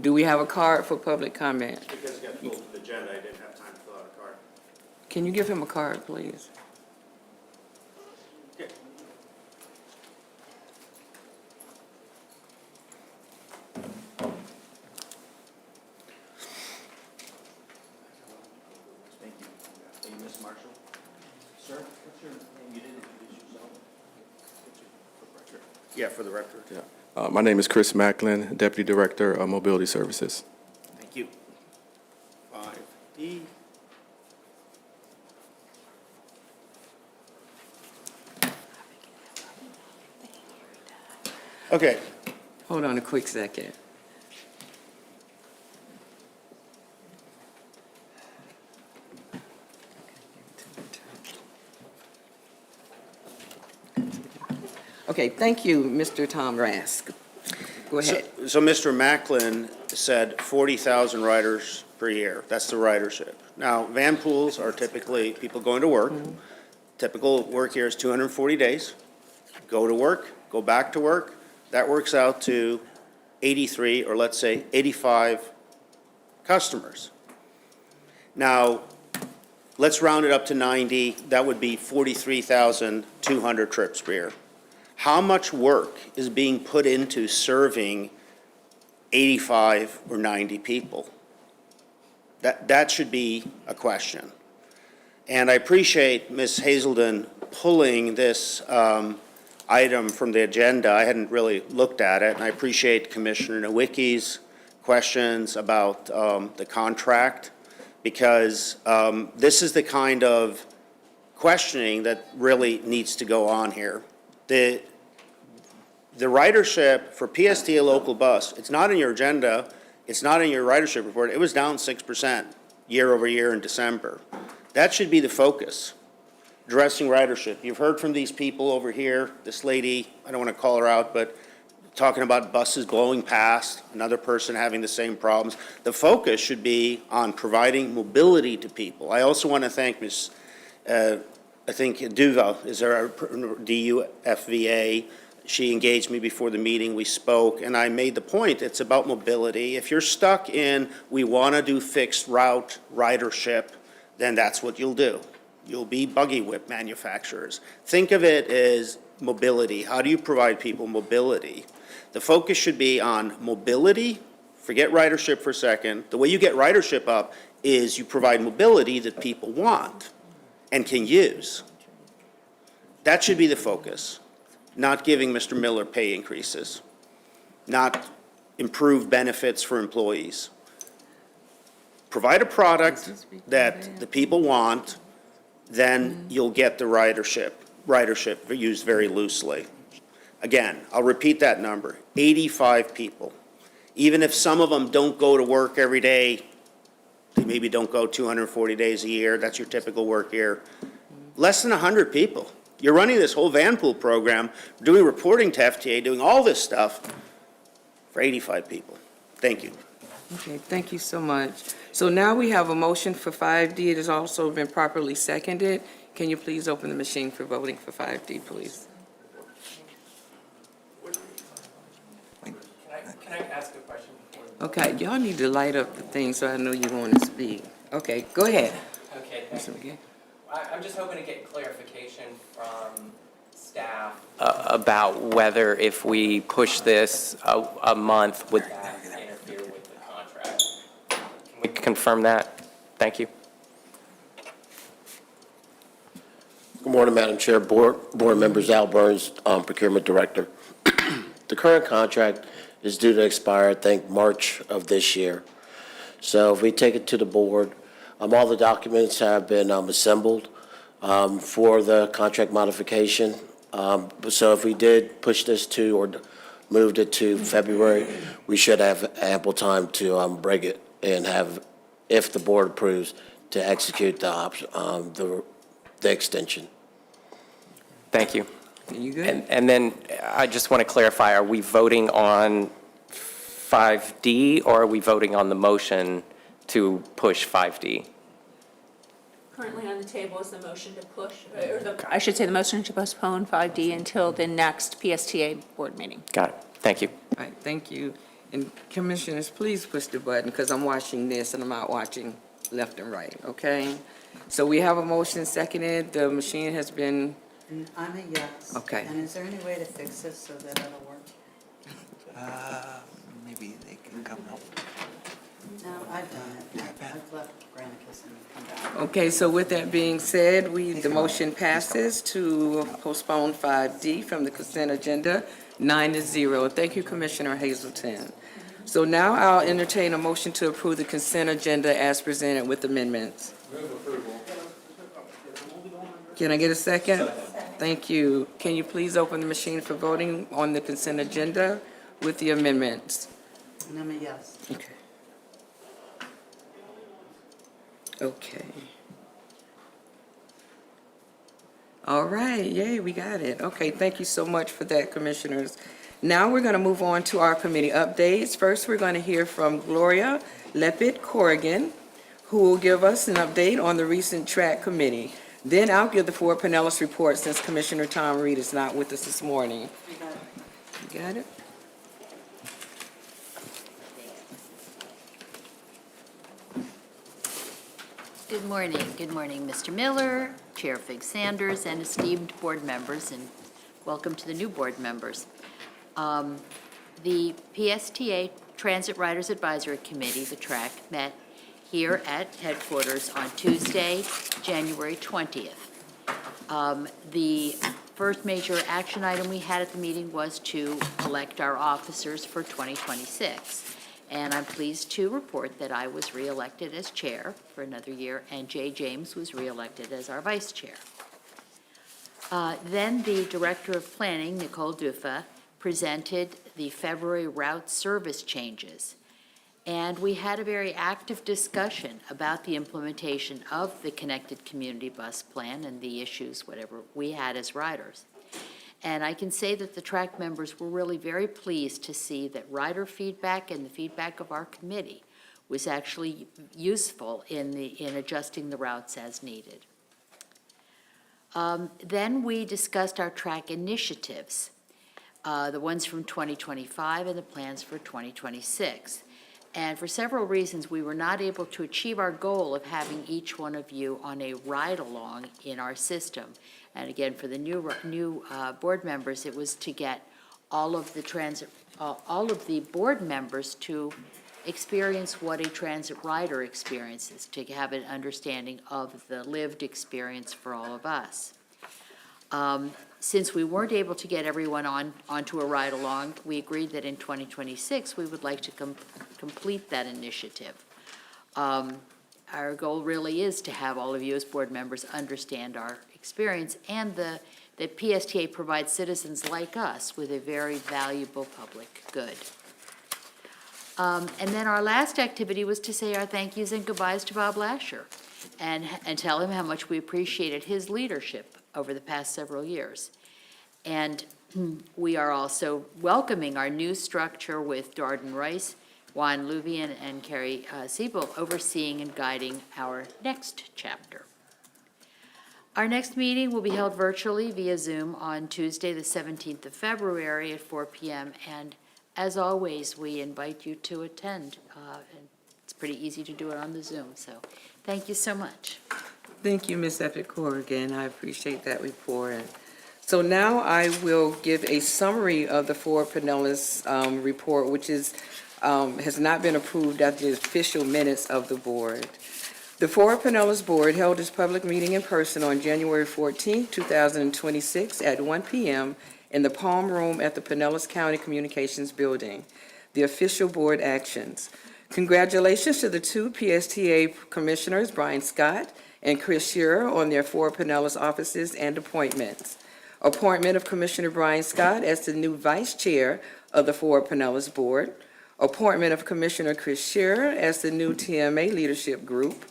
Do we have a card for public comment? Because it got pulled to the agenda, I didn't have time to fill out a card. Can you give him a card, please? Ms. Marshall? Sir, what's your name? You didn't introduce yourself? Yeah, for the record. My name is Chris Macklin, Deputy Director of Mobility Services. Thank you. 5D. Okay, Hold on a quick second. Okay, thank you, Mr. Tom Rask. Go ahead. so Mr. Macklin said 40,000 riders per year. That's the ridership. Now, van pools are typically people going to work. Typical work here is 240 days. Go to work, go back to work. That works out to 83, or let's say 85 customers. Now, let's round it up to 90. That would be 43,200 trips per year. How much work is being put into serving 85 or 90 people? That should be a question. And I appreciate Ms. Hazelden pulling this item from the agenda. I hadn't really looked at it, and I appreciate Commissioner Nowicki's questions about the contract, because this is the kind of questioning that really needs to go on here. The ridership for PSTA local bus, it's not in your agenda, it's not in your ridership report, it was down 6% year over year in December. That should be the focus, addressing ridership. You've heard from these people over here, this lady, I don't want to call her out, but talking about buses blowing past, another person having the same problems. The focus should be on providing mobility to people. I also want to thank Ms. I think Duva, is there a DUFVA? She engaged me before the meeting, we spoke, and I made the point, it's about mobility. If you're stuck in, we want to do fixed route ridership, then that's what you'll do. You'll be buggy whip manufacturers. Think of it as mobility. How do you provide people mobility? The focus should be on mobility. Forget ridership for a second. The way you get ridership up is you provide mobility that people want and can use. That should be the focus, not giving Mr. Miller pay increases, not improved benefits for employees. Provide a product that the people want, then you'll get the ridership used very loosely. Again, I'll repeat that number, 85 people. Even if some of them don't go to work every day, they maybe don't go 240 days a year, that's your typical work year. Less than 100 people. You're running this whole van pool program, doing reporting to FTA, doing all this stuff for 85 people. Thank you. Okay, thank you so much. So now we have a motion for 5D. It has also been properly seconded. Can you please open the machine for voting for 5D, please? Can I ask a question? Okay, y'all need to light up the thing so I know you want to speak. Okay, go ahead. Okay, Mr. McGee. I'm just hoping to get clarification from staff about whether if we push this a month, would that interfere with the contract? Can we confirm that? Thank you. Good morning, Madam Chair, Board members, Al Burns, Procurement Director. The current contract is due to expire, I think, March of this year. So if we take it to the board, all the documents have been assembled for the contract modification. So if we did push this to or moved it to February, we should have ample time to break it and have if the board approves, to execute the extension. Thank you. You good? And then I just want to clarify, are we voting on 5D or are we voting on the motion to push 5D? Currently on the table is the motion to push, I should say the motion to postpone 5D until the next PSTA board meeting. Got it. Thank you. All right, thank you. And commissioners, please push the button, because I'm watching this and I'm not watching left and right, okay? So we have a motion seconded. The machine has been, And I'm a yes. Okay. And is there any way to fix this so that it'll work? Maybe they can come help. No, I've done it. I've left Granicus and come back. okay, so with that being said, the motion passes to postpone 5D from the consent agenda, 9-0. Thank you, Commissioner Hazelton. So now I'll entertain a motion to approve the consent agenda as presented with amendments. Can I get a second? Thank you. Can you please open the machine for voting on the consent agenda with the amendments? And I'm a yes. Okay. Okay. All right, yay, we got it. Okay, thank you so much for that, Commissioners. Now we're going to move on to our committee updates. First, we're going to hear from Gloria Lepid-Corrigan, who will give us an update on the recent track committee. Then I'll give the Fort Pinellas report since Commissioner Tom Reed is not with us this morning. You got it? Good morning, Mr. Miller, Chair Fig Sanders, and esteemed board members, and welcome to the new board members. The PSTA Transit Riders Advisory Committee, the TRAC, met here at headquarters on Tuesday, January 20th. The first major action item we had at the meeting was to elect our officers for 2026. And I'm pleased to report that I was reelected as chair for another year, and Jay James was reelected as our vice chair. Then the Director of Planning, Nicole Dufa, presented the February route service changes. And we had a very active discussion about the implementation of the Connected Community Bus Plan and the issues, whatever we had as riders. And I can say that the TRAC members were really very pleased to see that rider feedback and the feedback of our committee was actually useful in adjusting the routes as needed. Then we discussed our TRAC initiatives, the ones from 2025 and the plans for 2026. And for several reasons, we were not able to achieve our goal of having each one of you on a ride-along in our system. And again, for the new board members, it was to get all of the board members to experience what a transit rider experiences, to have an understanding of the lived experience for all of us. Since we weren't able to get everyone onto a ride-along, we agreed that in 2026, we would like to complete that initiative. Our goal really is to have all of you as board members understand our experience and that PSTA provides citizens like us with a very valuable public good. And then our last activity was to say our thank yous and goodbyes to Bob Lasher and tell him how much we appreciated his leadership over the past several years. And we are also welcoming our new structure with Darden Rice, Juan Luvian, and Carrie Siebel overseeing and guiding our next chapter. Our next meeting will be held virtually via Zoom on Tuesday, the 17th of February at 4 p.m. And as always, we invite you to attend. And it's pretty easy to do it on the Zoom. So thank you so much. Thank you, Ms. Lepid-Corrigan. I appreciate that report. So now I will give a summary of the Fort Pinellas report, which has not been approved at the official minutes of the board. The Fort Pinellas Board held its public meeting in person on January 14, 2026 at 1 p.m. in the Palm Room at the Pinellas County Communications Building. The official board actions. Congratulations to the two PSTA commissioners, Brian Scott and Chris Shearer, on their Fort Pinellas offices and appointments. Appointment of Commissioner Brian Scott as the new vice chair of the Fort Pinellas Board. Appointment of Commissioner Chris Scherer as the new TMA Leadership Group.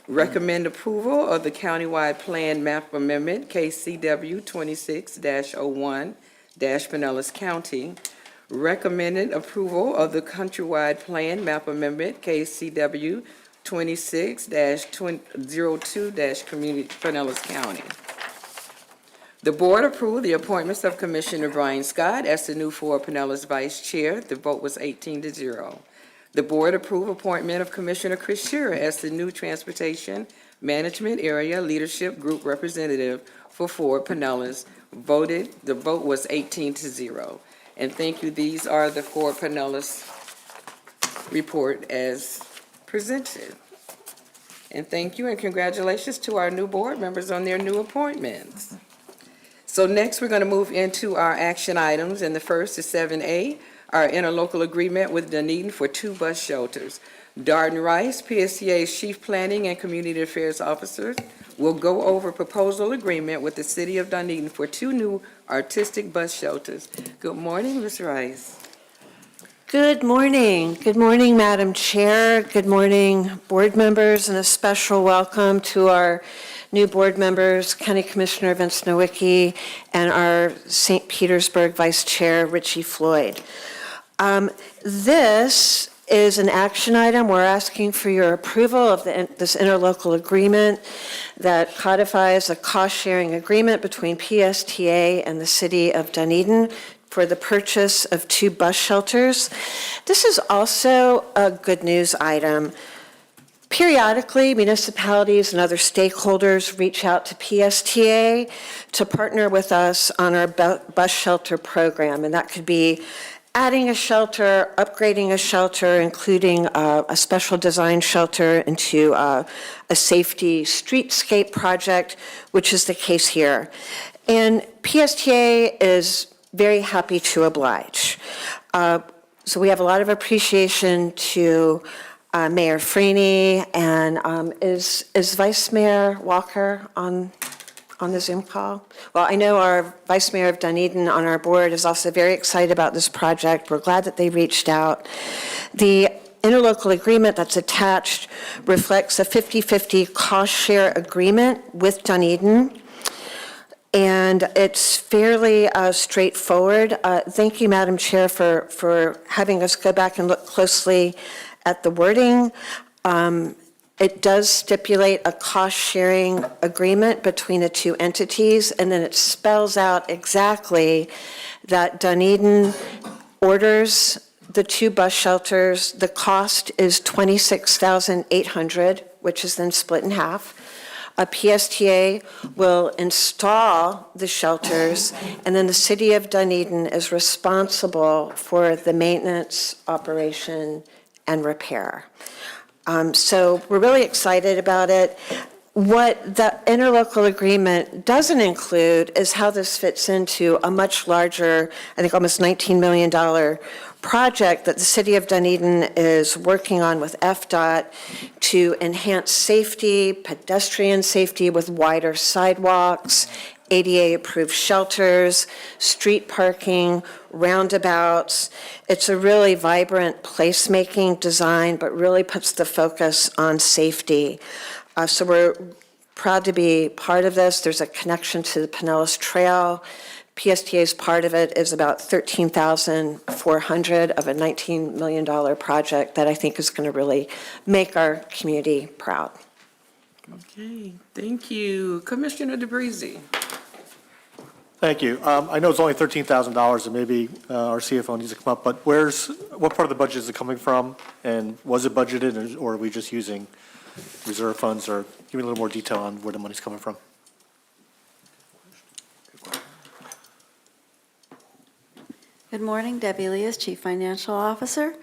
Recommend approval of the countywide plan map amendment, KCW 26-01, Pinellas County. Recommended approval of the countrywide plan map amendment, KCW 26-02, Community, Pinellas County. The board approved the appointments of Commissioner Brian Scott as the new Fort Pinellas Vice Chair. The vote was 18-0. The board approved appointment of Commissioner Chris Scherer as the new Transportation Management Area Leadership Group Representative for Fort Pinellas. The vote was 18-0. And thank you, these are the Fort Pinellas report as presented. And thank you and congratulations to our new board members on their new appointments. So next, we're going to move into our action items, and the first is 7A, our interlocal agreement with Dunedin for 2 bus shelters. Darden Rice, PSTA's Chief Planning and Community Affairs Officer, will go over proposal agreement with the City of Dunedin for 2 new artistic bus shelters. Good morning, Ms. Rice. Good morning. Good morning, Madam Chair. Good morning, board members, and a special welcome to our new board members, County Commissioner Vince Nowicki, and our St. Petersburg Vice Chair, Richie Floyd. This is an action item. We're asking for your approval of this interlocal agreement that codifies a cost-sharing agreement between PSTA and the City of Dunedin for the purchase of 2 bus shelters. This is also a good news item. Periodically, municipalities and other stakeholders reach out to PSTA to partner with us on our bus shelter program, and that could be adding a shelter, upgrading a shelter, including a special design shelter into a safety streetscape project, which is the case here. And PSTA is very happy to oblige. So we have a lot of appreciation to Mayor Freeney, and is Vice Mayor Walker on the Zoom call? Well, I know our Vice Mayor of Dunedin on our board is also very excited about this project. We're glad that they reached out. The interlocal agreement that's attached reflects a 50-50 cost share agreement with Dunedin, and it's fairly straightforward. Thank you, Madam Chair, for having us go back and look closely at the wording. It does stipulate a cost-sharing agreement between the 2 entities, and then it spells out exactly that Dunedin orders the 2 bus shelters. The cost is $26,800, which is then split in half. A PSTA will install the shelters, and then the City of Dunedin is responsible for the maintenance, operation, and repair. So we're really excited about it. What the interlocal agreement doesn't include is how this fits into a much larger, I think almost $19 million project that the City of Dunedin is working on with FDOT to enhance safety, pedestrian safety with wider sidewalks, ADA-approved shelters, street parking, roundabouts. It's a really vibrant placemaking design, but really puts the focus on safety. So we're proud to be part of this. There's a connection to the Pinellas Trail. PSTA's part of it is about $13,400 of a $19 million project that I think is going to really make our community proud. Okay, thank you. Commissioner DeBreezy. Thank you. I know it's only $13,000, and maybe our CFO needs to come up, but what part of the budget is it coming from? And was it budgeted, or are we just using reserve funds? Or give me a little more detail on where the money's coming from. Good morning, Debbie Elias, Chief Financial Officer.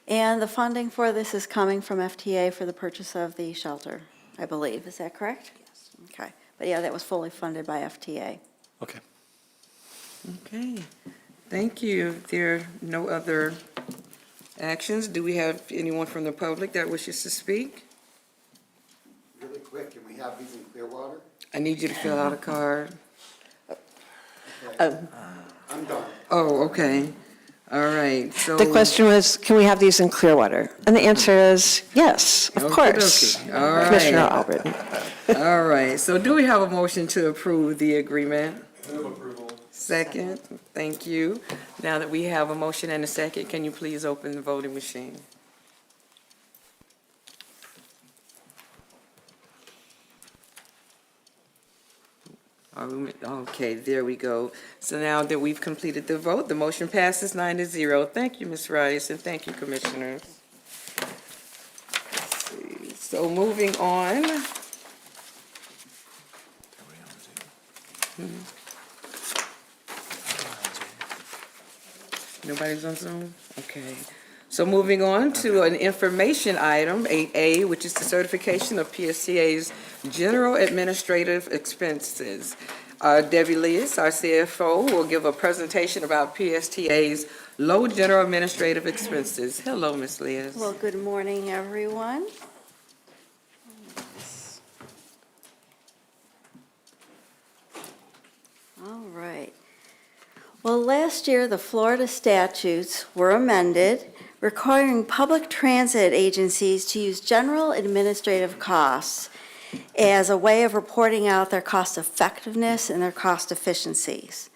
And the funding for this is coming from FTA for the purchase of the shelter, I believe. Is that correct? Yes. Okay. But yeah, that was fully funded by FTA. Okay. Okay, thank you. There are no other actions. Do we have anyone from the public that wishes to speak? Really quick, can we have these in Clearwater? I need you to fill out a card. I'm done. Oh, okay. All right, so. The question was, can we have these in Clearwater? And the answer is yes, of course. Okey-dokey. All right. Commissioner Albritton. All right, so do we have a motion to approve the agreement? Move approval. Second, thank you. Now that we have a motion and a second, can you please open the voting machine? Okay, there we go. So now that we've completed the vote, the motion passes 9-0. Thank you, Ms. Rice, and thank you, Commissioners. Let's see. So moving on. Nobody's on Zoom? Okay. So moving on to an information item, 8A, which is the certification of PSTA's general administrative expenses. Debbie Lewis, our CFO, will give a presentation about PSTA's low general administrative expenses. Hello, Ms. Lewis. Well, good morning, everyone. All right. Well, last year, the Florida statutes were amended, requiring public transit agencies to use general administrative costs as a way of reporting out their cost effectiveness and their cost efficiencies.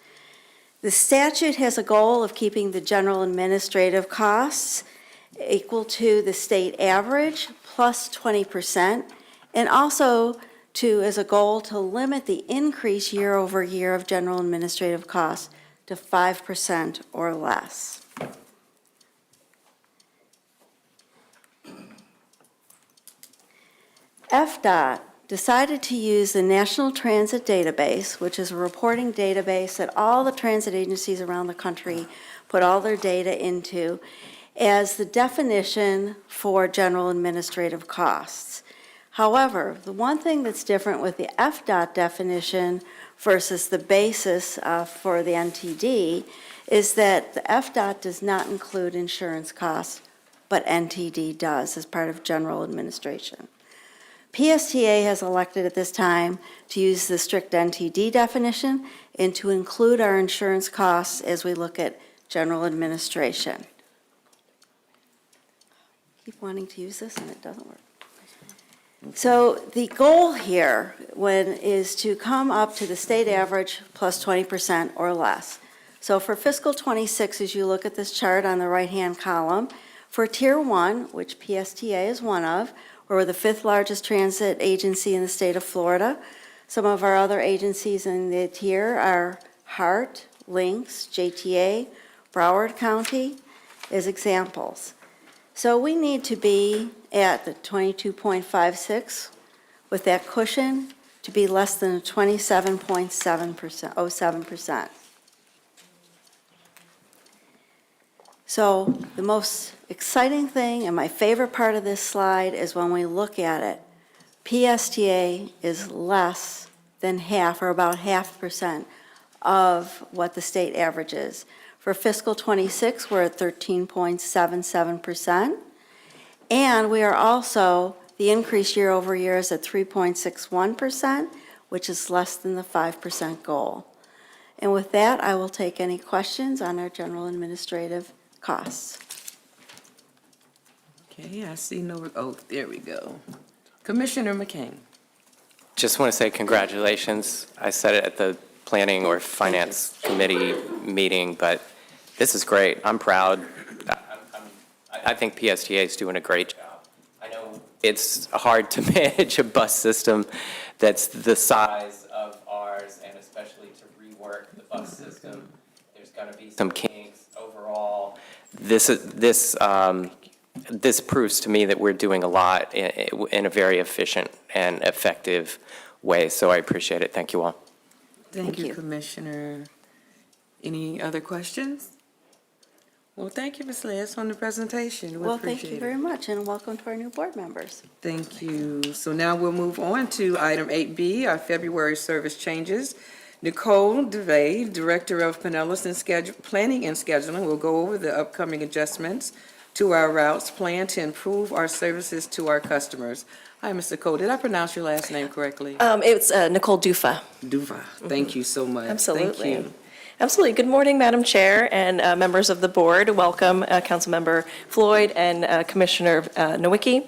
The statute has a goal of keeping the general administrative costs equal to the state average plus 20%, and also as a goal to limit the increase year over year of general administrative costs to 5% or less. FDOT decided to use the National Transit Database, which is a reporting database that all the transit agencies around the country put all their data into, as the definition for general administrative costs. However, the one thing that's different with the FDOT definition versus the basis for the NTD is that the FDOT does not include insurance costs, but NTD does as part of general administration. PSTA has elected at this time to use the strict NTD definition and to include our insurance costs as we look at general administration. Keep wanting to use this and it doesn't work. So the goal here is to come up to the state average plus 20% or less. So for fiscal 26, as you look at this chart on the right-hand column, for Tier 1, which PSTA is one of, we're the 5th largest transit agency in the state of Florida. Some of our other agencies in the tier are HART, Lynx, JTA, Broward County as examples. So we need to be at the 22.56 with that cushion to be less than 27.07%. So the most exciting thing and my favorite part of this slide is when we look at it, PSTA is less than half or about 0.5% of what the state average is. For fiscal 26, we're at 13.77%. And we are also, the increase year over year is at 3.61%, which is less than the 5% goal. And with that, I will take any questions on our general administrative costs. Okay, I see no, oh, there we go. Commissioner McCain. Just want to say congratulations. I said it at the Planning or Finance Committee meeting, but this is great. I'm proud. I think PSTA is doing a great job. I know it's hard to manage a bus system that's the size of ours, and especially to rework the bus system. There's going to be some kinks overall. This proves to me that we're doing a lot in a very efficient and effective way, so I appreciate it. Thank you all. Thank you, Commissioner. Any other questions? Well, thank you, Ms. Liz, on the presentation. We Well, thank appreciate you it. very much, and welcome to our new board members. Thank you. So now we'll move on to item 8B, our February service changes. Nicole DeVay, Director of Pinellas and Planning and Scheduling, will go over the upcoming adjustments to our routes planned to improve our services to our customers. Hi, Mr. Cole. Did I pronounce your last name correctly? It's Nicole Dufa. Duva. Thank you so much. Absolutely. Thank you. Absolutely. Good morning, Madam Chair and members of the board. Welcome, Councilmember Floyd and Commissioner Nowicki.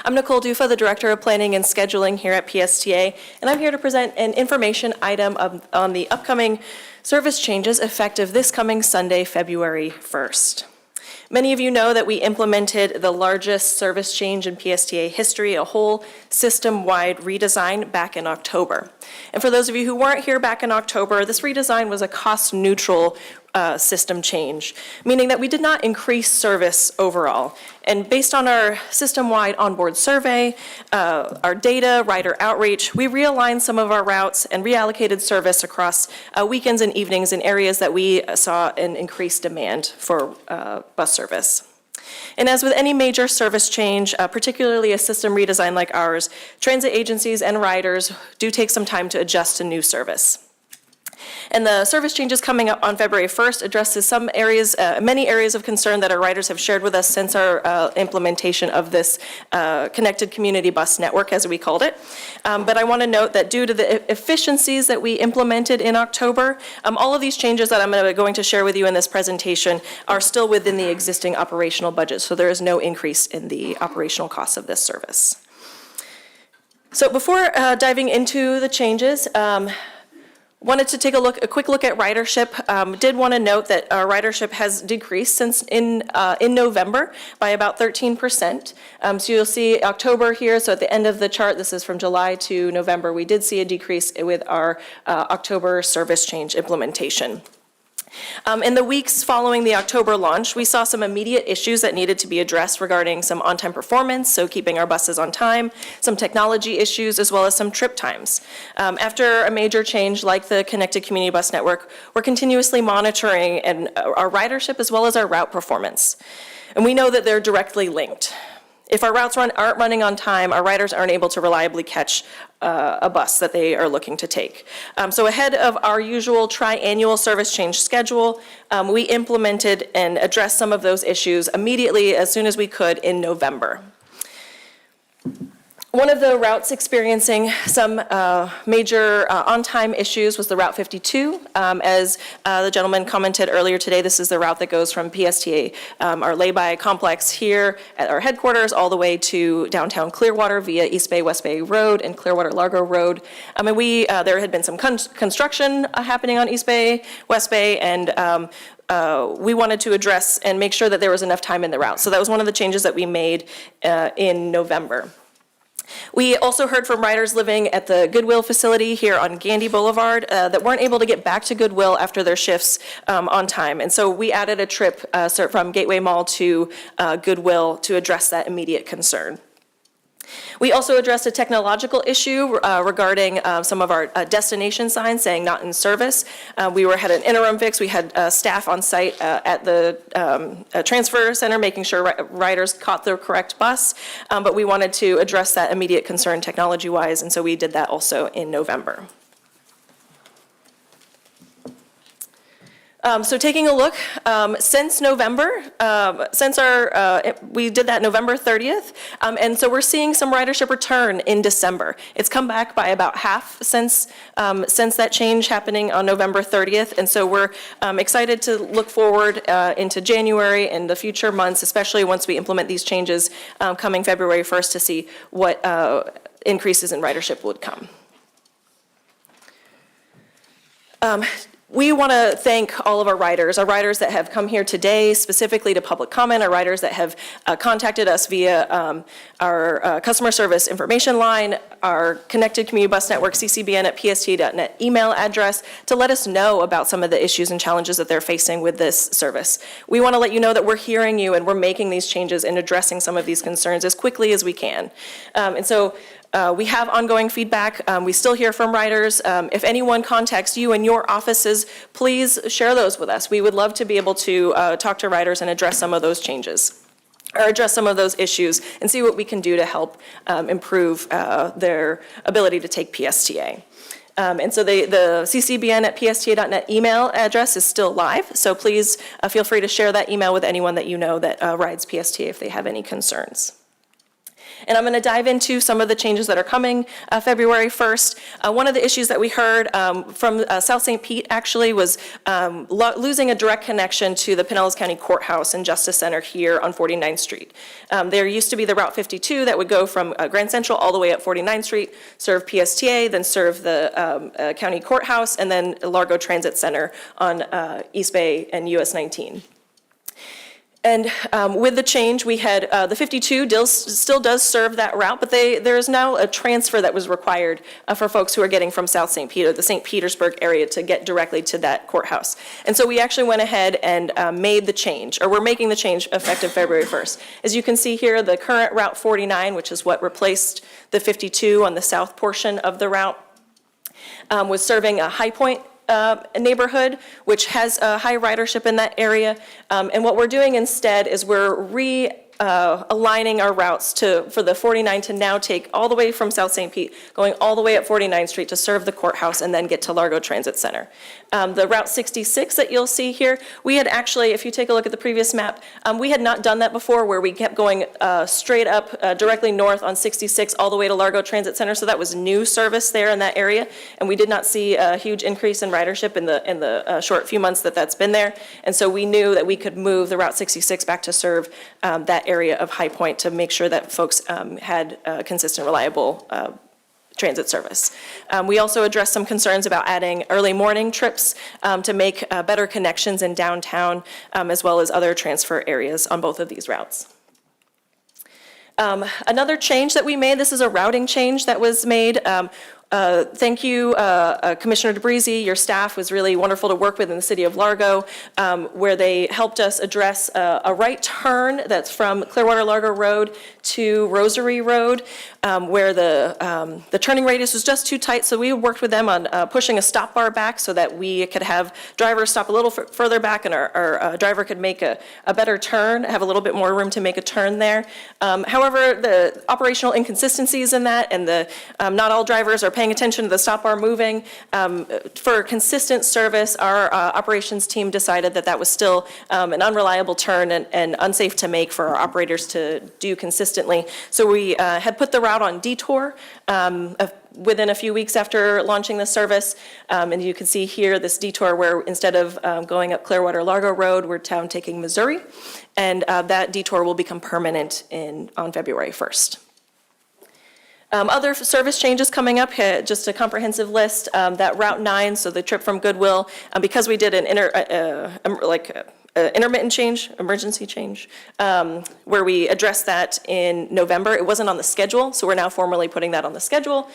I'm Nicole Dufa, the Director of Planning and Scheduling here at PSTA, and I'm here to present an information item on the upcoming service changes effective this coming Sunday, February 1st. Many of you know that we implemented the largest service change in PSTA history, a whole system-wide redesign back in October. And for those of you who weren't here back in October, this redesign was a cost-neutral system change, meaning that we did not increase service overall. And based on our system-wide onboard survey, our data, rider outreach, we realigned some of our routes and reallocated service across weekends and evenings in areas that we saw an increased demand for bus service. And as with any major service change, particularly a system redesign like ours, transit agencies and riders do take some time to adjust to new service. And the service changes coming up on February 1st addresses some areas, many areas of concern that our riders have shared with us since our implementation of this connected community bus network, as we called it. But I want to note that due to the efficiencies that we implemented in October, all of these changes that I'm going to share with you in this presentation are still within the existing operational budget, so there is no increase in the operational costs of this service. So before diving into the changes, wanted to take a quick look at ridership. Did want to note that our ridership has decreased since in November by about 13%. So you'll see October here, so at the end of the chart, this is from July to November, we did see a decrease with our October service change implementation. In the weeks following the October launch, we saw some immediate issues that needed to be addressed regarding some on-time performance, so keeping our buses on time, some technology issues, as well as some trip times. After a major change like the Connected Community Bus Network, we're continuously monitoring our ridership as well as our route performance. And we know that they're directly linked. If our routes aren't running on time, our riders aren't able to reliably catch a bus that they are looking to take. So ahead of our usual tri-annual service change schedule, we implemented and addressed some of those issues immediately as soon as we could in November. One of the routes experiencing some major on-time issues was the Route 52. As the gentleman commented earlier today, this is the route that goes from PSTA, our lay-by complex here at our headquarters, all the way to downtown Clearwater via East Bay, West Bay Road and Clearwater Largo Road. And there had been some construction happening on East Bay, West Bay, and we wanted to address and make sure that there was enough time in the route. So that was one of the changes that we made in November. We also heard from riders living at the Goodwill facility here on Gandy Boulevard that weren't able to get back to Goodwill after their shifts on time. And so we added a trip from Gateway Mall to Goodwill to address that immediate concern. We also addressed a technological issue regarding some of our destination signs saying not in service. We had an interim fix. We had staff on site at the transfer center making sure riders caught the correct bus, but we wanted to address that immediate concern technology-wise, and so we did that also in November. So taking a look, since November, we did that November 30th, and so we're seeing some ridership return in December. It's come back by about half since that change happening on November 30th, and so we're excited to look forward into January and the future months, especially once we implement these changes coming February 1st to see what increases in ridership would come. We want to thank all of our riders that have come here today specifically to public comment, our riders that have contacted us via our customer service information line, our Connected Community Bus Network, CCBN at psta.net email address to let us know about some of the issues and challenges that they're facing with this service. We want to let you know that we're hearing you and we're making these changes and addressing some of these concerns as quickly as we can. And so we have ongoing feedback. We still hear from riders. If anyone contacts you in your offices, please share those with us. We would love to be able to talk to riders and address some of those changes, or address some of those issues and see what we can do to help improve their ability to take PSTA. And so the CCBN at psta.net email address is still live, so please feel free to share that email with anyone that you know that rides PSTA if they have any concerns. And I'm going to dive into some of the changes that are coming February 1st. One of the issues that we heard from South St. Pete actually was losing a direct connection to the Pinellas County Courthouse and Justice Center here on 49th Street. There used to be the Route 52 that would go from Grand Central all the way up 49th Street, serve PSTA, then serve the county courthouse, and then Largo Transit Center on East Bay and US 19. And with the change, we had the 52 still does serve that route, but there is now a transfer that was required for folks who are getting from South St. Peter, the St. Petersburg area, to get directly to that courthouse. And so we actually went ahead and made the change, or we're making the change effective February 1st. As you can see here, the current Route 49, which is what replaced the 52 on the south portion of the route, was serving a High Point neighborhood, which has a high ridership in that area. And what we're doing instead is we're aligning our routes for the 49 to now take all the way from South St. Pete, going all the way up 49th Street to serve the courthouse and then get to Largo Transit Center. The Route 66 that you'll see here, we had actually, if you take a look at the previous map, we had not done that before, where we kept going straight up directly north on 66 all the way to Largo Transit Center. So that was new service there in that area, and we did not see a huge increase in ridership in the short few months that's been there. And so we knew that we could move the Route 66 back to serve that area of High Point to make sure that folks had consistent, reliable transit service. We also addressed some concerns about adding early morning trips to make better connections in downtown, as well as other transfer areas on both of these routes. Another change that we made, this is a routing change that was made. Thank you, Commissioner DeBreezy. Your staff was really wonderful to work with in the city of Largo, where they helped us address a right turn that's from Clearwater Largo Road to Rosary Road, where the turning radius was just too tight. So we worked with them on pushing a stop bar back so that we could have drivers stop a little further back, and our driver could make a better turn, have a little bit more room to make a turn there. However, the operational inconsistencies in that, and not all drivers are paying attention to the stop bar moving. For consistent service, our operations team decided that was still an unreliable turn and unsafe to make for our operators to do consistently. So we had put the route on detour within a few weeks after launching the service. And you can see here this detour where instead of going up Clearwater Largo Road, we're down taking Missouri. And that detour will become permanent on February 1st. Other service changes coming up, just a comprehensive list, that Route 9, so the trip from Goodwill, because we did an intermittent change, emergency change, where we addressed that in November. It wasn't on the schedule, so we're now formally putting that on the schedule.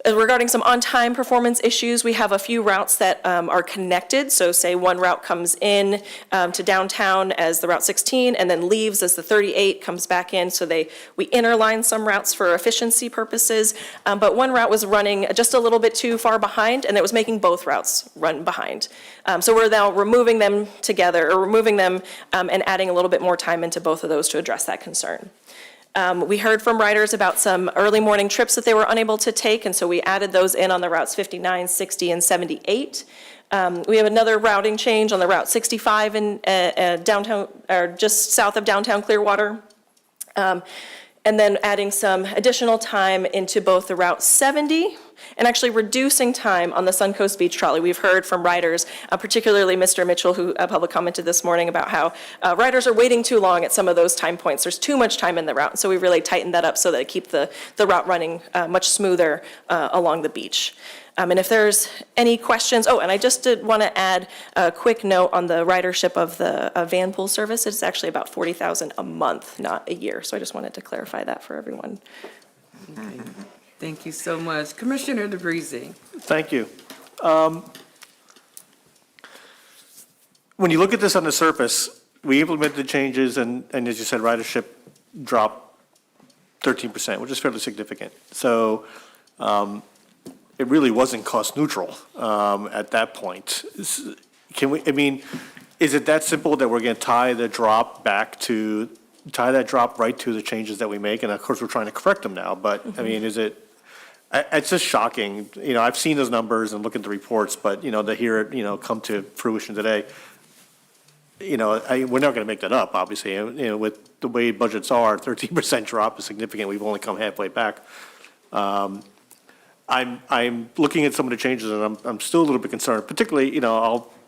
Regarding some on-time performance issues, we have a few routes that are connected. So say one route comes in to downtown as the Route 16 and then leaves as the 38, comes back in. So we interline some routes for efficiency purposes. But one route was running just a little bit too far behind, and it was making both routes run behind. So we're now removing them together, or removing them and adding a little bit more time into both of those to address that concern. We heard from riders about some early morning trips that they were unable to take, and so we added those in on the routes 59, 60, and 78. We have another routing change on the Route 65 in downtown, or just south of downtown Clearwater. And then adding some additional time into both the Route 70 and actually reducing time on the Suncoast Beach Trolley. We've heard from riders, particularly Mr. Mitchell, who public commented this morning about how riders are waiting too long at some of those time points. There's too much time in the route, so we really tightened that up so that it keep the route running much smoother along the beach. And if there's any questions, and I just did want to add a quick note on the ridership of the van pool service. It's actually about 40,000 a month, not a year. So I just wanted to clarify that for everyone. Okay. Thank you so much. Commissioner DeBreezy. Thank you. When you look at this on the surface, we implemented the changes, and as you said, ridership dropped 13%, which is fairly significant. So it really wasn't cost neutral at that point. Is it that simple that we're going to tie that drop right to the changes that we make? And of course, we're trying to correct them now, but it's just shocking. I've seen those numbers and look at the reports, but to hear it, come to fruition today. we're not going to make that up, obviously. With the way budgets are, 13% drop is significant. We've only come halfway back. I'm looking at some of the changes, and I'm still a little bit concerned, particularly,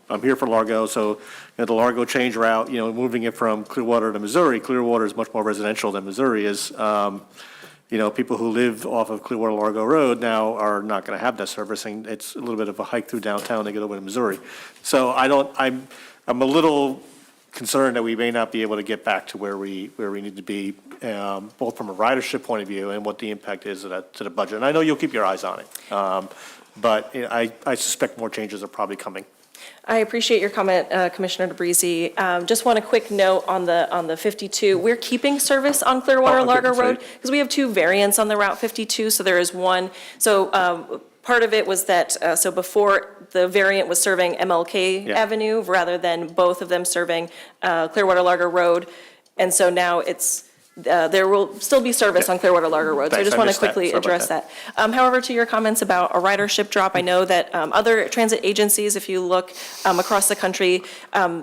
I'm here for Largo, so the Largo change route, moving it from Clearwater to Missouri. Clearwater is much more residential than Missouri is. People who live off of Clearwater Largo Road now are not going to have that servicing. It's a little bit of a hike through downtown to get over to Missouri. So I'm a little concerned that we may not be able to get back to where we need to be, both from a ridership point of view and what the impact is to the budget. And I know you'll keep your eyes on it, but I suspect more changes are probably coming. I appreciate your comment, Commissioner DeBreezy. Just want a quick note on the 52. We're keeping service on Clearwater Largo Road because we have two variants on the Route 52, so there is one. So part of it was that, so before the variant was serving MLK Avenue rather than both of them serving Clearwater Largo Road. And so now there will still be service on Clearwater Largo Road. So I just want to quickly address that. However, to your comments about a ridership drop, I know that other transit agencies, if you look across the country,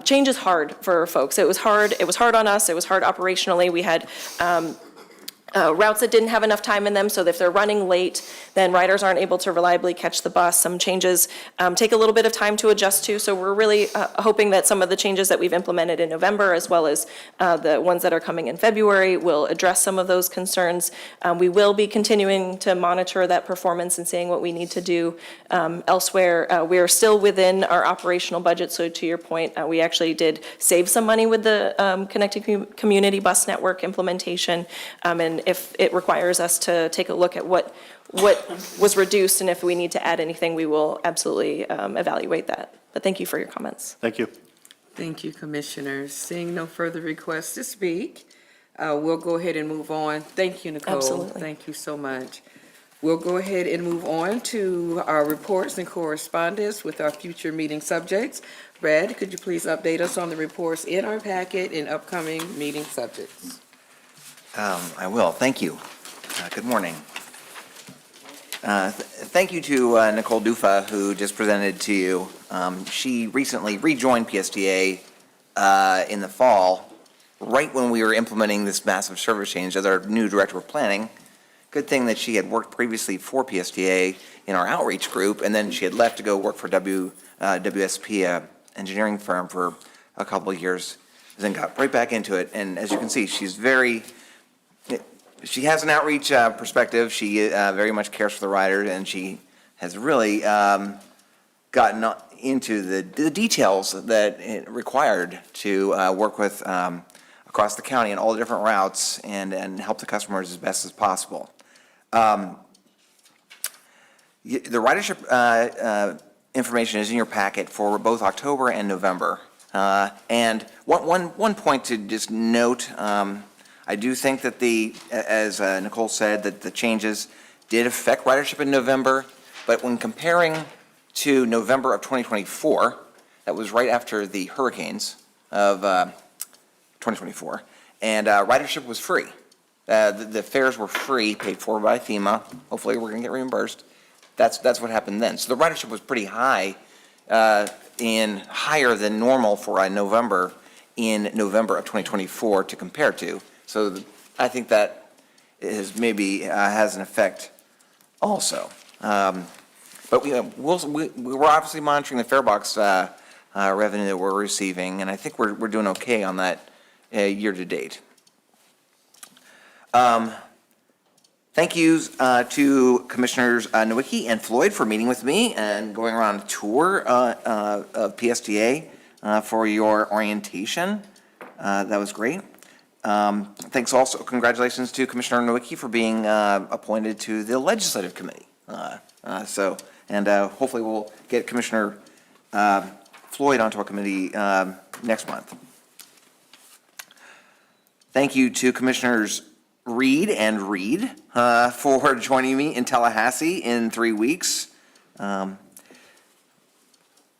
change is hard for folks. It was hard on us. It was hard operationally. We had routes that didn't have enough time in them, so if they're running late, then riders aren't able to reliably catch the bus. Some changes take a little bit of time to adjust to, so we're really hoping that some of the changes that we've implemented in November, as well as the ones that are coming in February, will address some of those concerns. We will be continuing to monitor that performance and seeing what we need to do elsewhere. We are still within our operational budget, so to your point, we actually did save some money with the Connected Community Bus Network implementation, and if it requires us to take a look at what was reduced and if we need to add anything, we will absolutely evaluate that. But thank you for your comments. Thank you. Thank you, Commissioners. Seeing no further requests to speak, we'll go ahead and move on. Thank you, Nicole. Absolutely. Thank you so much. We'll go ahead and move on to our reports and correspondence with our future meeting subjects. Brad, could you please update us on the reports in our packet and upcoming meeting subjects? I will. Thank you. Good morning. Thank you to Nicole Dufa, who just presented to you. She recently rejoined PSTA in the fall, right when we were implementing this massive service change as our new director of planning. Good thing that she had worked previously for PSTA in our outreach group, and then she had left to go work for WSP, engineering firm, for a couple of years, and then got right back into it. And as you can see, she has an outreach perspective. She very much cares for the rider, and she has really gotten into the details that it required to work with across the county and all the different routes and help the customers as best as possible. The ridership information is in your packet for both October and November. And one point to just note, I do think that as Nicole said, that the changes did affect ridership in November, but when comparing to November of 2024, that was right after the hurricanes of 2024, and ridership was free. The fares were free, paid for by FEMA. Hopefully, we're going to get reimbursed. That's what happened then. So the ridership was pretty high, higher than normal for November in November of 2024 to compare to. So I think that has an effect also. But we're obviously monitoring the farebox revenue that we're receiving, and I think we're doing okay on that year to date. Thank you to Commissioners Nowicki and Floyd for meeting with me and going around a tour of PSTA for your orientation. That was great. Thanks also, congratulations to Commissioner Nowicki for being appointed to the Legislative Committee. Hopefully we'll get Commissioner Floyd onto our committee next month. Thank you to Commissioners Reed and Reed for joining me in Tallahassee in 3 weeks.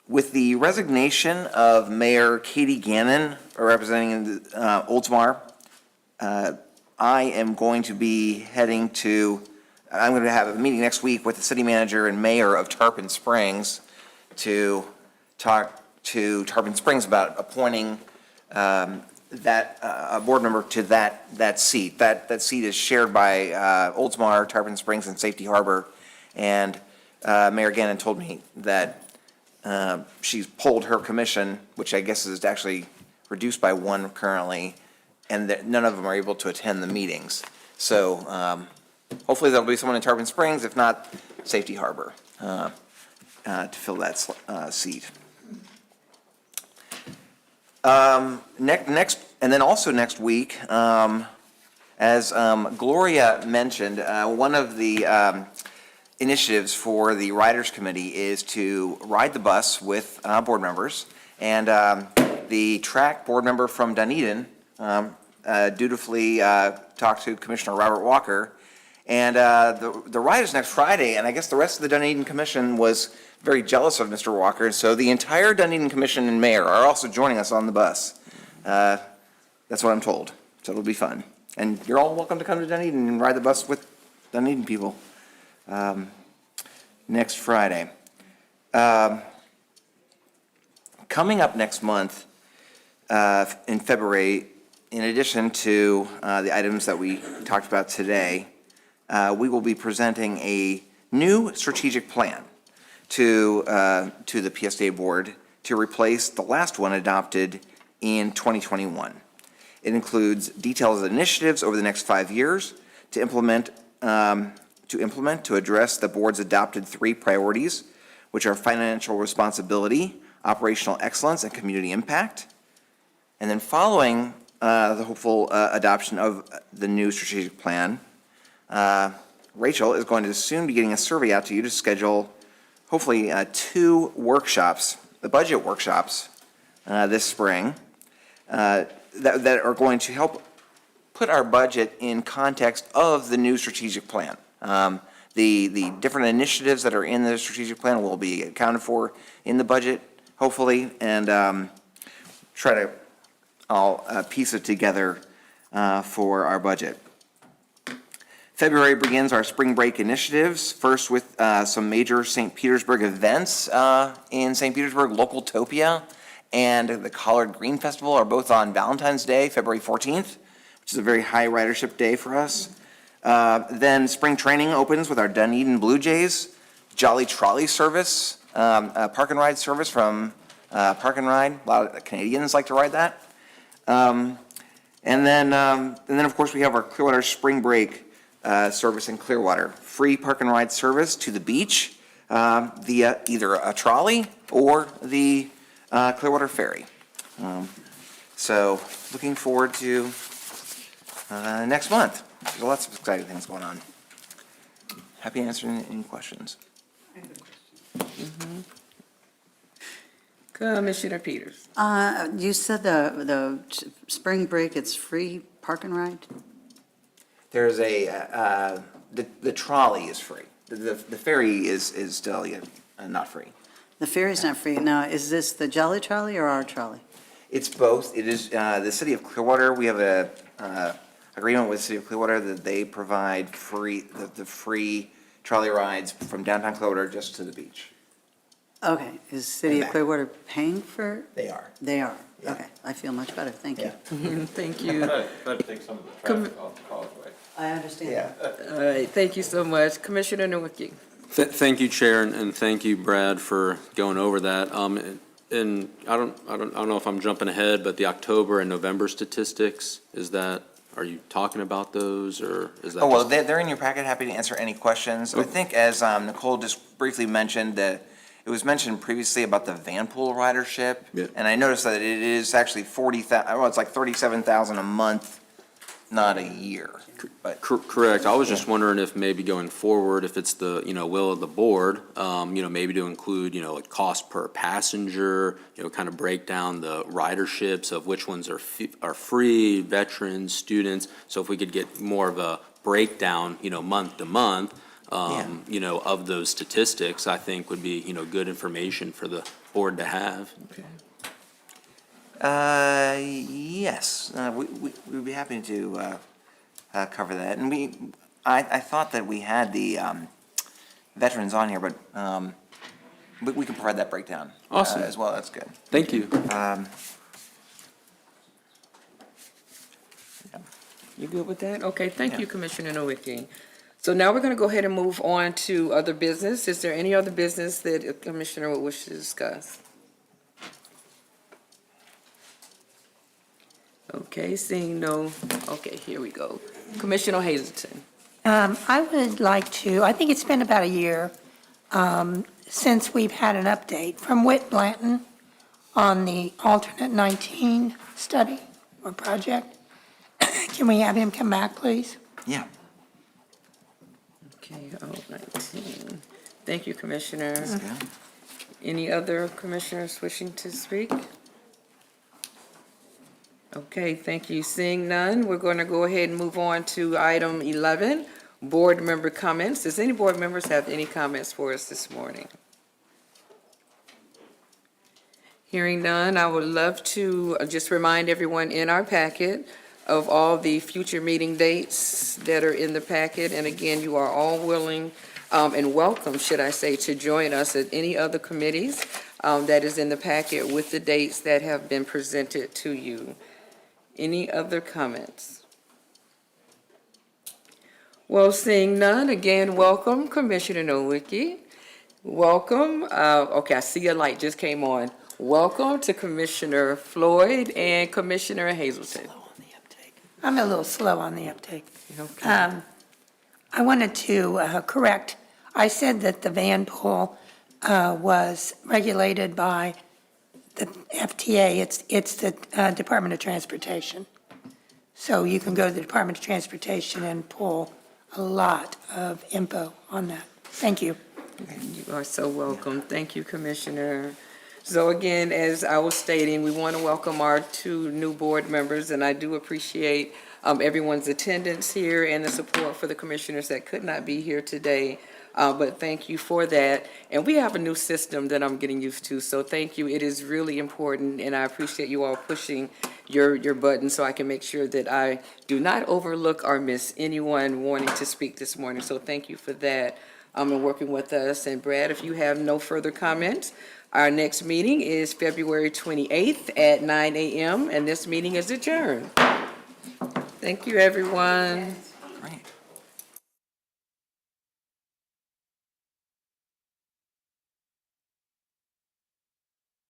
With the resignation of Mayor Katie Gannon, representing Oldsmar, I am going to be I'm going to have a meeting next week with the city manager and mayor of Tarpon Springs to talk to Tarpon Springs about appointing a board member to that seat. That seat is shared by Oldsmar, Tarpon Springs, and Safety Harbor. And Mayor Gannon told me that she's pulled her commission, which I guess is actually reduced by one currently, and that none of them are able to attend the meetings. So hopefully there'll be someone in Tarpon Springs, if not Safety Harbor, to fill that seat. Next, and then also next week, as Gloria mentioned, one of the initiatives for the Riders Committee is to ride the bus with board members. And the track board member from Dunedin dutifully talked to Commissioner Robert Walker. And the ride is next Friday, and I guess the rest of the Dunedin Commission was very jealous of Mr. Walker. So the entire Dunedin Commission and mayor are also joining us on the bus. That's what I'm told. So it'll be fun. And you're all welcome to come to Dunedin and ride the bus with Dunedin people next Friday. Coming up next month, in February, in addition to the items that we talked about today, we will be presenting a new strategic plan to the PSTA board to replace the last one adopted in 2021. It includes details of initiatives over the next 5 years to implement to address the board's adopted 3 priorities, which are financial responsibility, operational excellence, and community impact. And then following the hopeful adoption of the new strategic plan, Rachel is going to soon be getting a survey out to you to schedule hopefully 2 workshops, the budget workshops, this spring, that are going to help put our budget in context of the new strategic plan. The different initiatives that are in the strategic plan will be accounted for in the budget, hopefully, and try to all piece it together for our budget. February begins our spring break initiatives, first with some major St. Petersburg events in St. Petersburg. Localtopia and the Collard Green Festival are both on Valentine's Day, February 14th, which is a very high ridership day for us. Then spring training opens with our Dunedin Blue Jays, Jolly Trolley service, a park and ride service from Park and Ride. A lot of Canadians like to ride that. And then, of course, we have our Clearwater Spring Break service in Clearwater. Free park and ride service to the beach via either a trolley or the Clearwater Ferry. So looking forward to next month. There's lots of exciting things going on. Happy answering any questions. Commissioner Peters. You said the spring break, it's free park and ride? There's the trolley is free. The ferry is still not free. The ferry's not free. Now, is this the Jolly Trolley or our trolley? It's both. It is the city of Clearwater. We have a agreement with the city of Clearwater that they provide the free trolley rides from downtown Clearwater just to the beach. Okay, is City of Clearwater paying for? They are. They are, okay. I feel much better, thank you. Thank you. Try to take some of the traffic off the causeway. I understand. All right, thank you so much. Commissioner Nowicki. Thank you, Chair, and thank you, Brad, for going over that. And I don't know if I'm jumping ahead, but the October and November statistics, are you talking about those, or is that? Oh, well, they're in your packet. Happy to answer any questions. I think as Nicole just briefly mentioned, that it was mentioned previously about the Vanpool ridership. Yeah. And I noticed that it is actually 40,000, well, it's like 37,000 a month, not a year. But Correct. I was just wondering if maybe going forward, if it's the, will of the board, maybe to include, like cost per passenger, kind of break down the riderships of which ones are free, veterans, students. So if we could get more of a breakdown, month to month, of those statistics, I think would be, good information for the board to have. Okay. Yes, we'd be happy to cover that. And I thought that we had the veterans on here, but we can provide that breakdown. Awesome. As well, that's good. Thank you. You good with that? Okay, thank you, Commissioner Nowicki. So now we're going to go ahead and move on to other business. Is there any other business that a commissioner would wish to discuss? Okay, seeing no, okay, here we go. Commissioner Hazelton. I would like to, I think it's been about a year since we've had an update from Whit Blanton on the alternate 19 study or project. Can we have him come back, please? Yeah. Okay, 19. Thank you, Commissioner. Any other commissioners wishing to speak? Okay, thank you. Seeing none, we're going to go ahead and move on to item 11, board member comments. Does any board members have any comments for us this morning? Hearing none, I would love to just remind everyone in our packet of all the future meeting dates that are in the packet. And again, you are all willing and welcome, should I say, to join us at any other committees that is in the packet with the dates that have been presented to you. Any other comments? Well, seeing none, again, welcome, Commissioner Nowicki. Welcome, okay, I see a light just came on. Welcome to Commissioner Floyd and Commissioner Hazelton. I'm a little slow on the uptake. Okay. I wanted to correct, I said that the van pool was regulated by the FTA, it's the Department of Transportation. So you can go to the Department of Transportation and pull a lot of info on that. Thank you. You are so welcome. Thank you, Commissioner. So again, as I was stating, we want to welcome our 2 new board members, and I do appreciate everyone's attendance here and the support for the commissioners that could not be here today. But thank you for that. And we have a new system that I'm getting used to, so thank you. It is really important, and I appreciate you all pushing your button so I can make sure that I do not overlook or miss anyone wanting to speak this morning. So thank you for that and working with us. And Brad, if you have no further comments, our next meeting is February 28th at 9 a.m., and this meeting is adjourned. Thank you, everyone. Great.